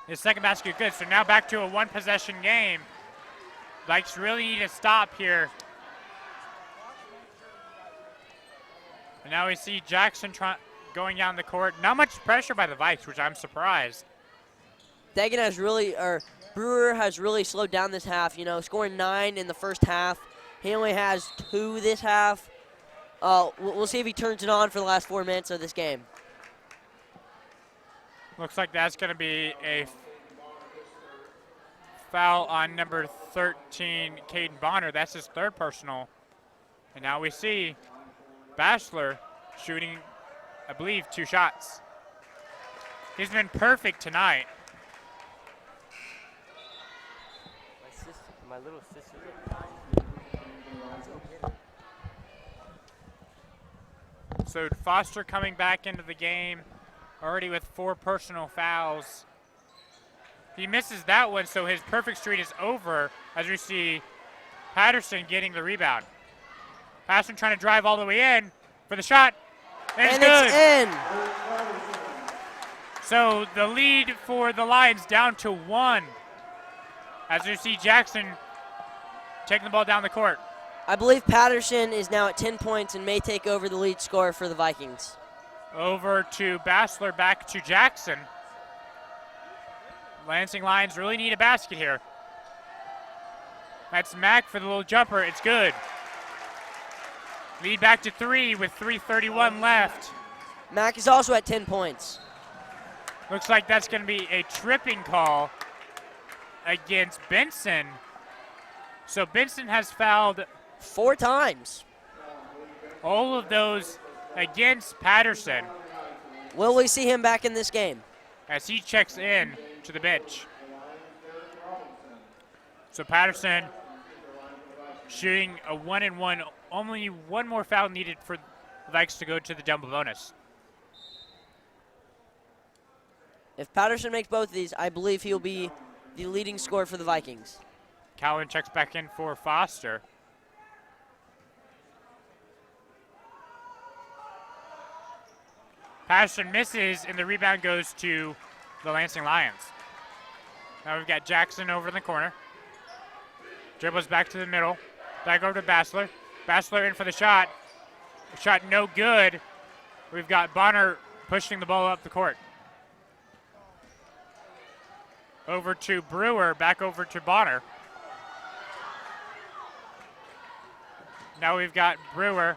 His second basket good, so now back to a 1-possession game. Vikes really need to stop here. And now we see Jackson going down the court. Not much pressure by the Vikes, which I'm surprised.
Dagan has really, or Brewer has really slowed down this half, you know, scoring 9 in the first half. He only has 2 this half. We'll see if he turns it on for the last 4 minutes of this game.
Looks like that's going to be a foul on number 13, Caden Bonner. That's his 3rd personal. And now we see Bachelor shooting, I believe, 2 shots. He's been perfect tonight.
My little sister.
So Foster coming back into the game already with 4 personal fouls. He misses that one, so his perfect streak is over as we see Patterson getting the rebound. Patterson trying to drive all the way in for the shot, and it's good.
It's in.
So the lead for the Lions down to 1 as we see Jackson taking the ball down the court.
I believe Patterson is now at 10 points and may take over the lead scorer for the Vikings.
Over to Bassler, back to Jackson. Lansing Lions really need a basket here. That's Mack for the little jumper. It's good. Lead back to 3 with 3:31 left.
Mack is also at 10 points.
Looks like that's going to be a tripping call against Benson. So Benson has fouled
4 times.
all of those against Patterson
Will we see him back in this game?
as he checks in to the bench. So Patterson shooting a 1-and-1. Only one more foul needed for the Vikes to go to the double bonus.
If Patterson makes both of these, I believe he'll be the leading scorer for the Vikings.
Calvin checks back in for Foster. Patterson misses, and the rebound goes to the Lansing Lions. Now we've got Jackson over in the corner. Dribbles back to the middle. Back over to Bassler. Bassler in for the shot. Shot no good. We've got Bonner pushing the ball up the court. Over to Brewer, back over to Bonner. Now we've got Brewer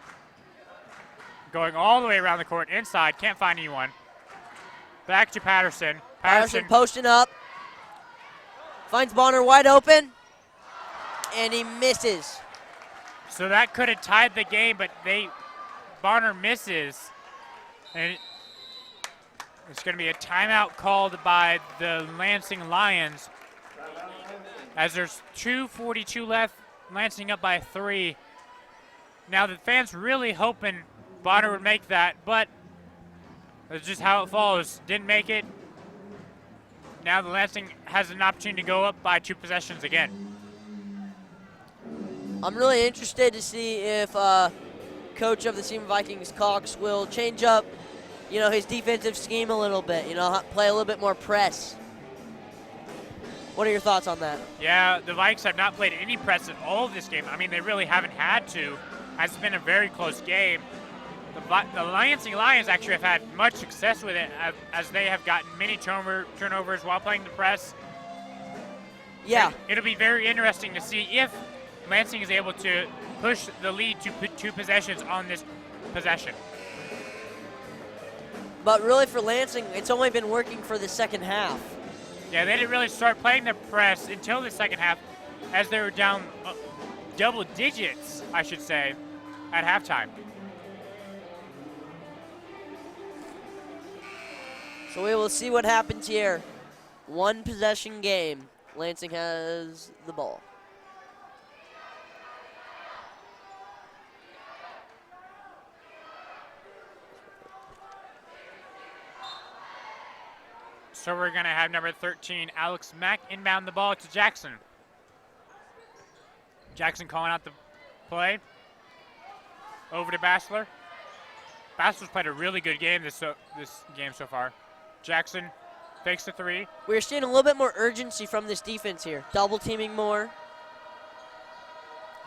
going all the way around the court, inside, can't find anyone. Back to Patterson.
Patterson posting up. Finds Bonner wide open, and he misses.
So that could have tied the game, but Bonner misses. And it's going to be a timeout called by the Lansing Lions as there's 2:42 left, Lansing up by 3. Now the fans really hoping Bonner would make that, but that's just how it falls. Didn't make it. Now the Lansing has an opportunity to go up by 2 possessions again.
I'm really interested to see if coach of the Seaman Vikings, Cox, will change up, his defensive scheme a little bit, play a little bit more press. What are your thoughts on that?
Yeah, the Vikes have not played any press at all this game. I mean, they really haven't had to. It's been a very close game. The Lansing Lions actually have had much success with it as they have gotten many turnovers while playing the press.
Yeah.
And it'll be very interesting to see if Lansing is able to push the lead to 2 possessions on this possession.
But really for Lansing, it's only been working for the second half.
Yeah, they didn't really start playing the press until the second half as they were down double digits, I should say, at halftime.
So we will see what happens here. 1 possession game. Lansing has the ball.
So we're going to have number 13, Alex Mack, inbound the ball to Jackson. Jackson calling out the play. Over to Bassler. Bassler's played a really good game this game so far. Jackson fakes the 3.
We're seeing a little bit more urgency from this defense here. Double teaming more.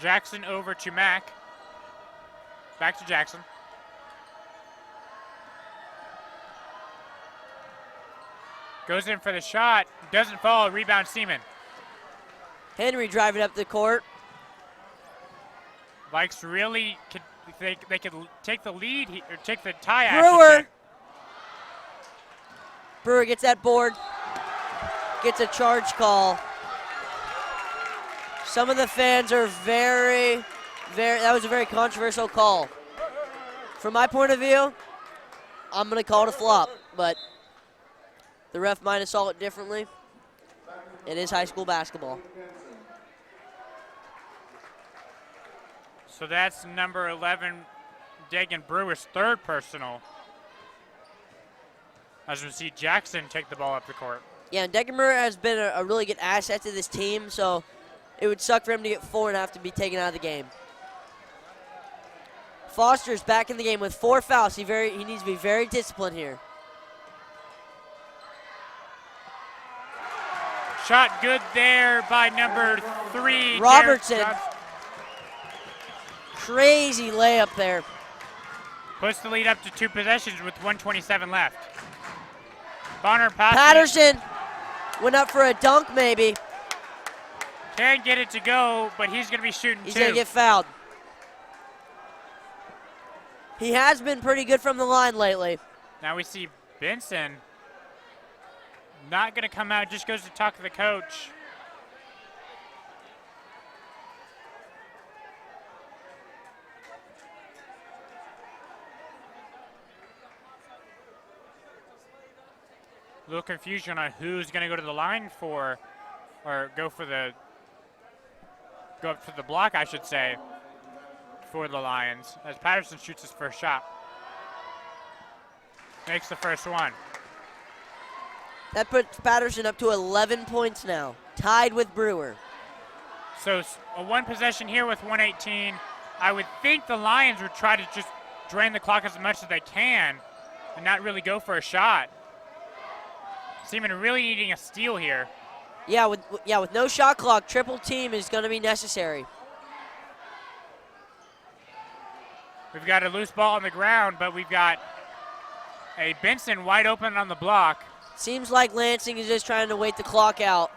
Jackson over to Mack. Back to Jackson. Goes in for the shot. Doesn't fall. Rebound Seaman.
Henry driving up the court.
Vikes really could, they could take the lead or take the tie.
Brewer. Brewer gets that board. Gets a charge call. Some of the fans are very, that was a very controversial call. From my point of view, I'm going to call it a flop, but the ref might have saw it differently. It is high school basketball.
So that's number 11, Dagan Brewer's 3rd personal. As we see Jackson take the ball up the court.
Yeah, and Degemer has been a really good asset to this team, so it would suck for him to get 4 and have to be taken out of the game. Foster's back in the game with 4 fouls. He needs to be very disciplined here.
Shot good there by number 3,
Robertson. Crazy layup there.
Puts the lead up to 2 possessions with 1:27 left. Bonner passes.
Patterson went up for a dunk maybe.
Can't get it to go, but he's going to be shooting 2.
He's going to get fouled. He has been pretty good from the line lately.
Now we see Benson not going to come out, just goes to talk to the coach. A little confusion on who's going to go to the line for, or go up for the block, I should say, for the Lions, as Patterson shoots his first shot. Makes the first one.
That puts Patterson up to 11 points now, tied with Brewer.
So a one possession here with 1:18. I would think the Lions would try to just drain the clock as much as they can and not really go for a shot. Seaman really needing a steal here.
Yeah, with no shot clock, triple team is going to be necessary.
We've got a loose ball on the ground, but we've got a Benson wide open on the block.
Seems like Lansing is just trying to wait the clock out.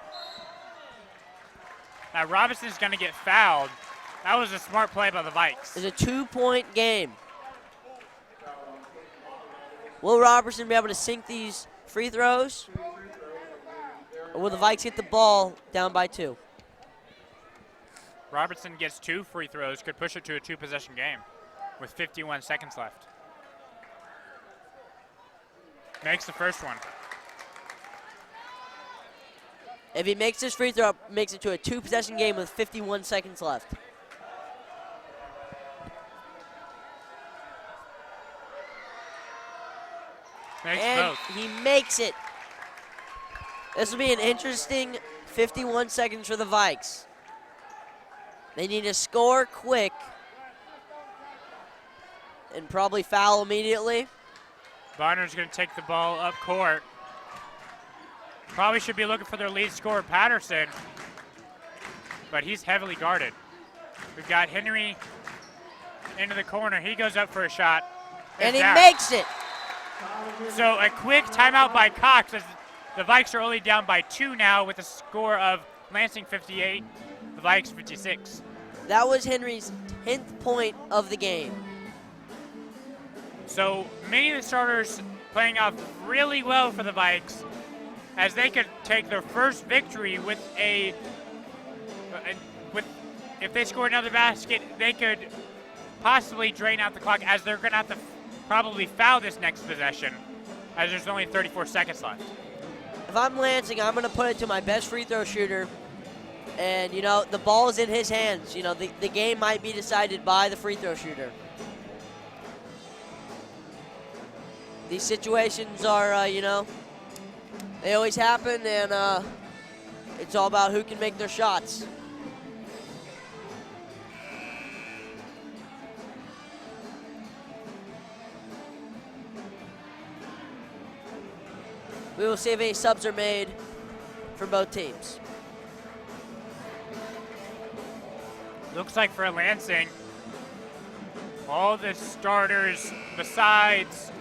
Now Robinson's going to get fouled. That was a smart play by the Vikes.
It's a 2-point game. Will Robertson be able to sink these free throws? Or will the Vikes get the ball down by 2?
Robertson gets 2 free throws, could push it to a 2-possession game with 51 seconds left. Makes the first one.
If he makes this free throw, makes it to a 2-possession game with 51 seconds left.
Makes
and
both.
He makes it. This will be an interesting 51 seconds for the Vikes. They need to score quick and probably foul immediately.
Bonner's going to take the ball up court. Probably should be looking for their lead scorer, Patterson, but he's heavily guarded. We've got Henry into the corner. He goes up for a shot.
And he
down.
makes it.
So a quick timeout by Cox as the Vikes are only down by 2 now with a score of Lansing 58, the Vikes 56.
That was Henry's 10th point of the game.
So many of the starters playing off really well for the Vikes, as they could take their first victory with if they score another basket, they could possibly drain out the clock, as they're going to have to probably foul this next possession, as there's only 34 seconds left.
If I'm Lansing, I'm going to put it to my best free throw shooter. And, you know, the ball is in his hands. You know, the game might be decided by the free throw shooter. These situations are, you know, they always happen, and it's all about who can make their shots. We will see if any subs are made for both teams.
Looks like for Lansing, all the starters besides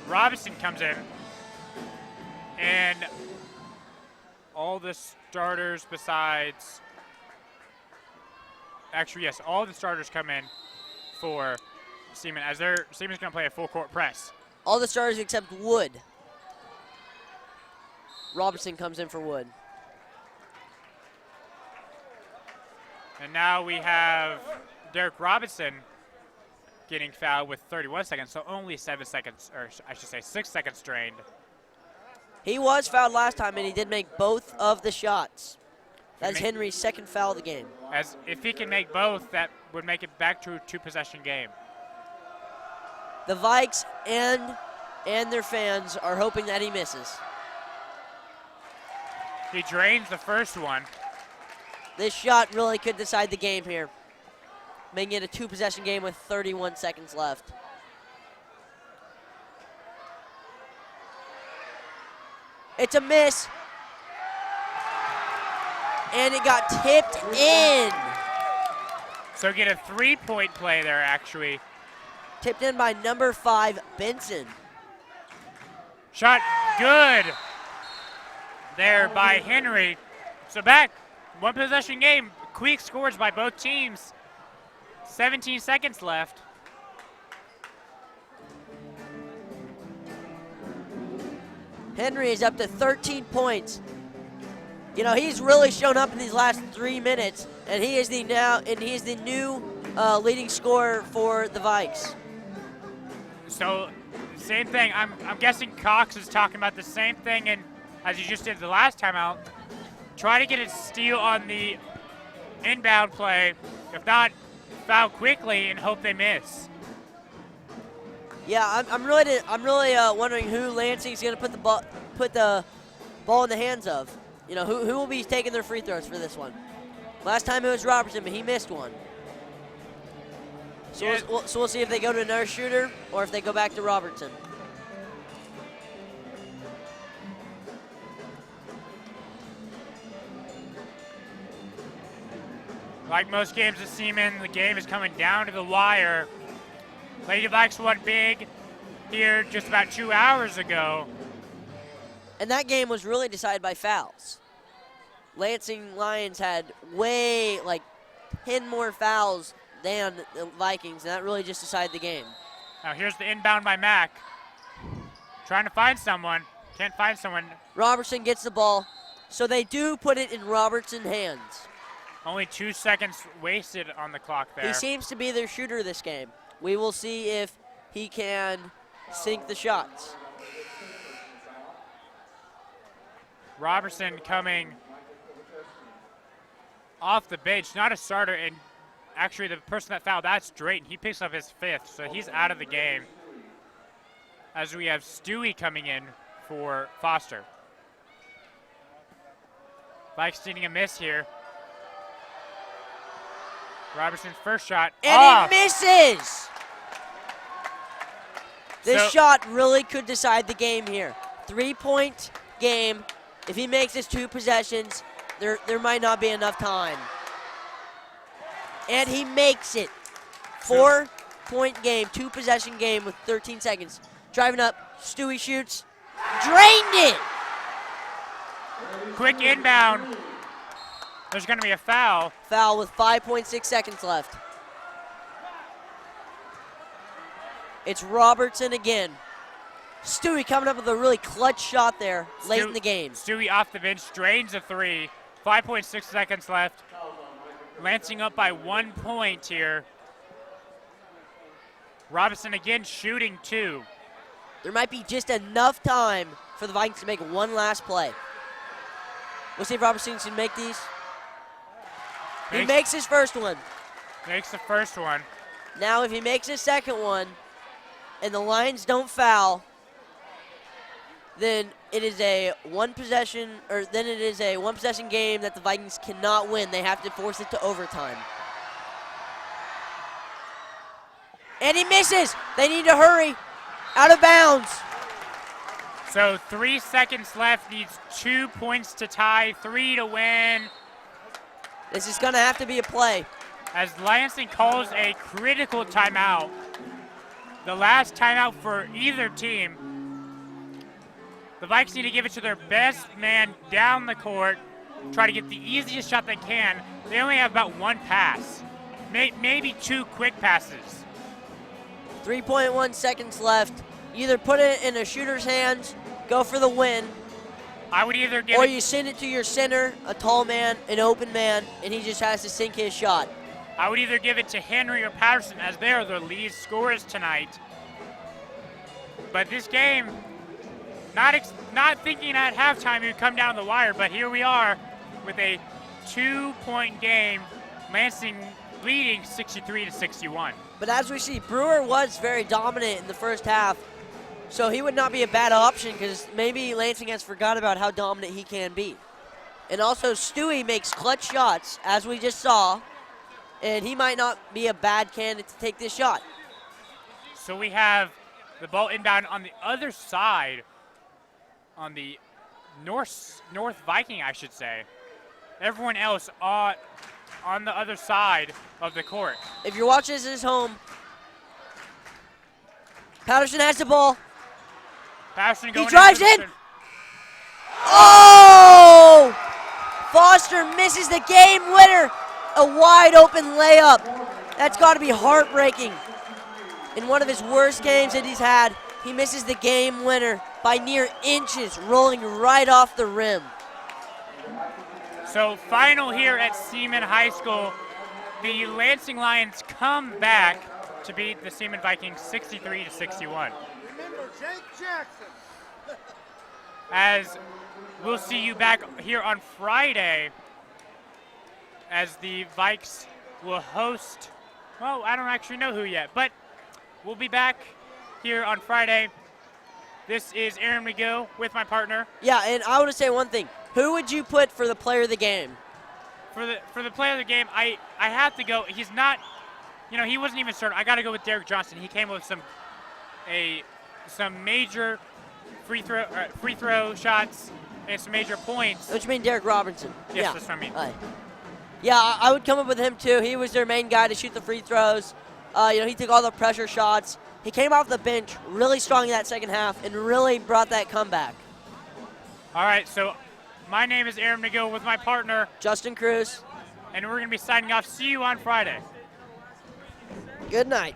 Robinson comes in, and all the starters besides, actually yes, all the starters come in for Seaman, as Seaman's going to play a full court press.
All the starters except Wood. Robinson comes in for Wood.
And now we have Derek Robinson getting fouled with 31 seconds, so only 7 seconds, or I should say 6 seconds drained.
He was fouled last time, and he did make both of the shots. That's Henry's second foul of the game.
As if he can make both, that would make it back to a 2-possession game.
The Vikes and their fans are hoping that he misses.
He drains the first one.
This shot really could decide the game here, making it a 2-possession game with 31 seconds left. It's a miss. And it got tipped in.
So get a 3-point play there, actually.
Tipped in by number 5, Benson.
Shot good there by Henry. So back, 1-possession game. Quick scores by both teams. 17 seconds left.
Henry is up to 13 points. You know, he's really shown up in these last 3 minutes, and he is the new leading scorer for the Vikes.
So Same thing. I'm guessing Cox is talking about the same thing, and as he just did the last time out, try to get a steal on the inbound play. If not, foul quickly and hope they miss.
Yeah, I'm really wondering who Lansing's going to put the ball in the hands of. You know, who will be taking their free throws for this one? Last time it was Robertson, but he missed one. So,
Yeah.
we'll see if they go to another shooter or if they go back to Robertson.
Like most games of Seaman, the game is coming down to the wire. Lady Vikes won big here just about 2 hours ago.
And that game was really decided by fouls. Lansing Lions had way, like, 10 more fouls than the Vikings, and that really just decided the game.
Now here's the inbound by Mack. Trying to find someone. Can't find someone.
Robertson gets the ball, so they do put it in Robertson's hands.
Only 2 seconds wasted on the clock there.
He seems to be their shooter this game. We will see if he can sink the shots.
Robertson coming off the bench, not a starter, and actually the person that fouled, that's Drayton. He picks up his 5th, so he's out of the game. As we have Stewie coming in for Foster. Vikes needing a miss here. Robertson's first shot.
And
off.
he misses! This shot really could decide the game here. 3-point game. If he makes his 2 possessions, there might not be enough time. And he makes it. 4-point game, 2-possession game with 13 seconds. Driving up, Stewie shoots, drained it!
Quick inbound. There's going to be a foul.
Foul with 5.6 seconds left. It's Robertson again. Stewie coming up with a really clutch shot there late in the game.
Stewie off the bench, drains a 3. 5.6 seconds left. Lansing up by 1 point here. Robinson again shooting 2.
There might be just enough time for the Vikings to make one last play. We'll see if Robertson can make these. He makes his first one.
Makes the first one.
Now if he makes his second one and the Lions don't foul, then it is a one possession game that the Vikings cannot win. They have to force it to overtime. And he misses. They need to hurry. Out of bounds.
So 3 seconds left, needs 2 points to tie, 3 to win.
This is going to have to be a play.
As Lansing calls a critical timeout, the last timeout for either team. The Vikes need to give it to their best man down the court, try to get the easiest shot they can. They only have about 1 pass, maybe 2 quick passes.
3.1 seconds left. Either put it in a shooter's hands, go for the win,
I would either give
or
it,
you send it to your center, a tall man, an open man, and he just has to sink his shot.
I would either give it to Henry or Patterson, as they are the lead scorers tonight. But this game, not thinking at halftime it would come down the wire, but here we are with a 2-point game. Lansing leading 63-61.
But as we see, Brewer was very dominant in the first half, so he would not be a bad option because maybe Lansing has forgot about how dominant he can be. And also, Stewie makes clutch shots, as we just saw, and he might not be a bad candidate to take this shot.
So we have the ball inbound on the other side, on the North Viking, I should say. Everyone else on the other side of the court.
If you're watching this at home, Patterson has the ball.
Patterson going
He drives in.
in.
Oh! Foster misses the game winner. A wide open layup. That's got to be heartbreaking. In one of his worst games that he's had, he misses the game winner by near inches, rolling right off the rim.
So final here at Seaman High School, the Lansing Lions come back to beat the Seaman Vikings 63-61.
Jake Jackson.
As we'll see you back here on Friday as the Vikes will host, well, I don't actually know who yet, but we'll be back here on Friday. This is Aaron McGill with my partner.
Yeah, and I want to say one thing. Who would you put for the player of the game?
For the player of the game, I have to go. He's not, he wasn't even started. I got to go with Derek Johnson. He came with some major free throw shots and some major points.
Don't you mean Derek Robinson?
Yes,
Yeah.
that's what I mean.
Yeah, I would come up with him too. He was their main guy to shoot the free throws. He took all the pressure shots. He came off the bench really strong in that second half and really brought that comeback.
All right, so my name is Aaron McGill with my partner,
Justin Cruz.
and we're going to be signing off. See you on Friday.
Good night.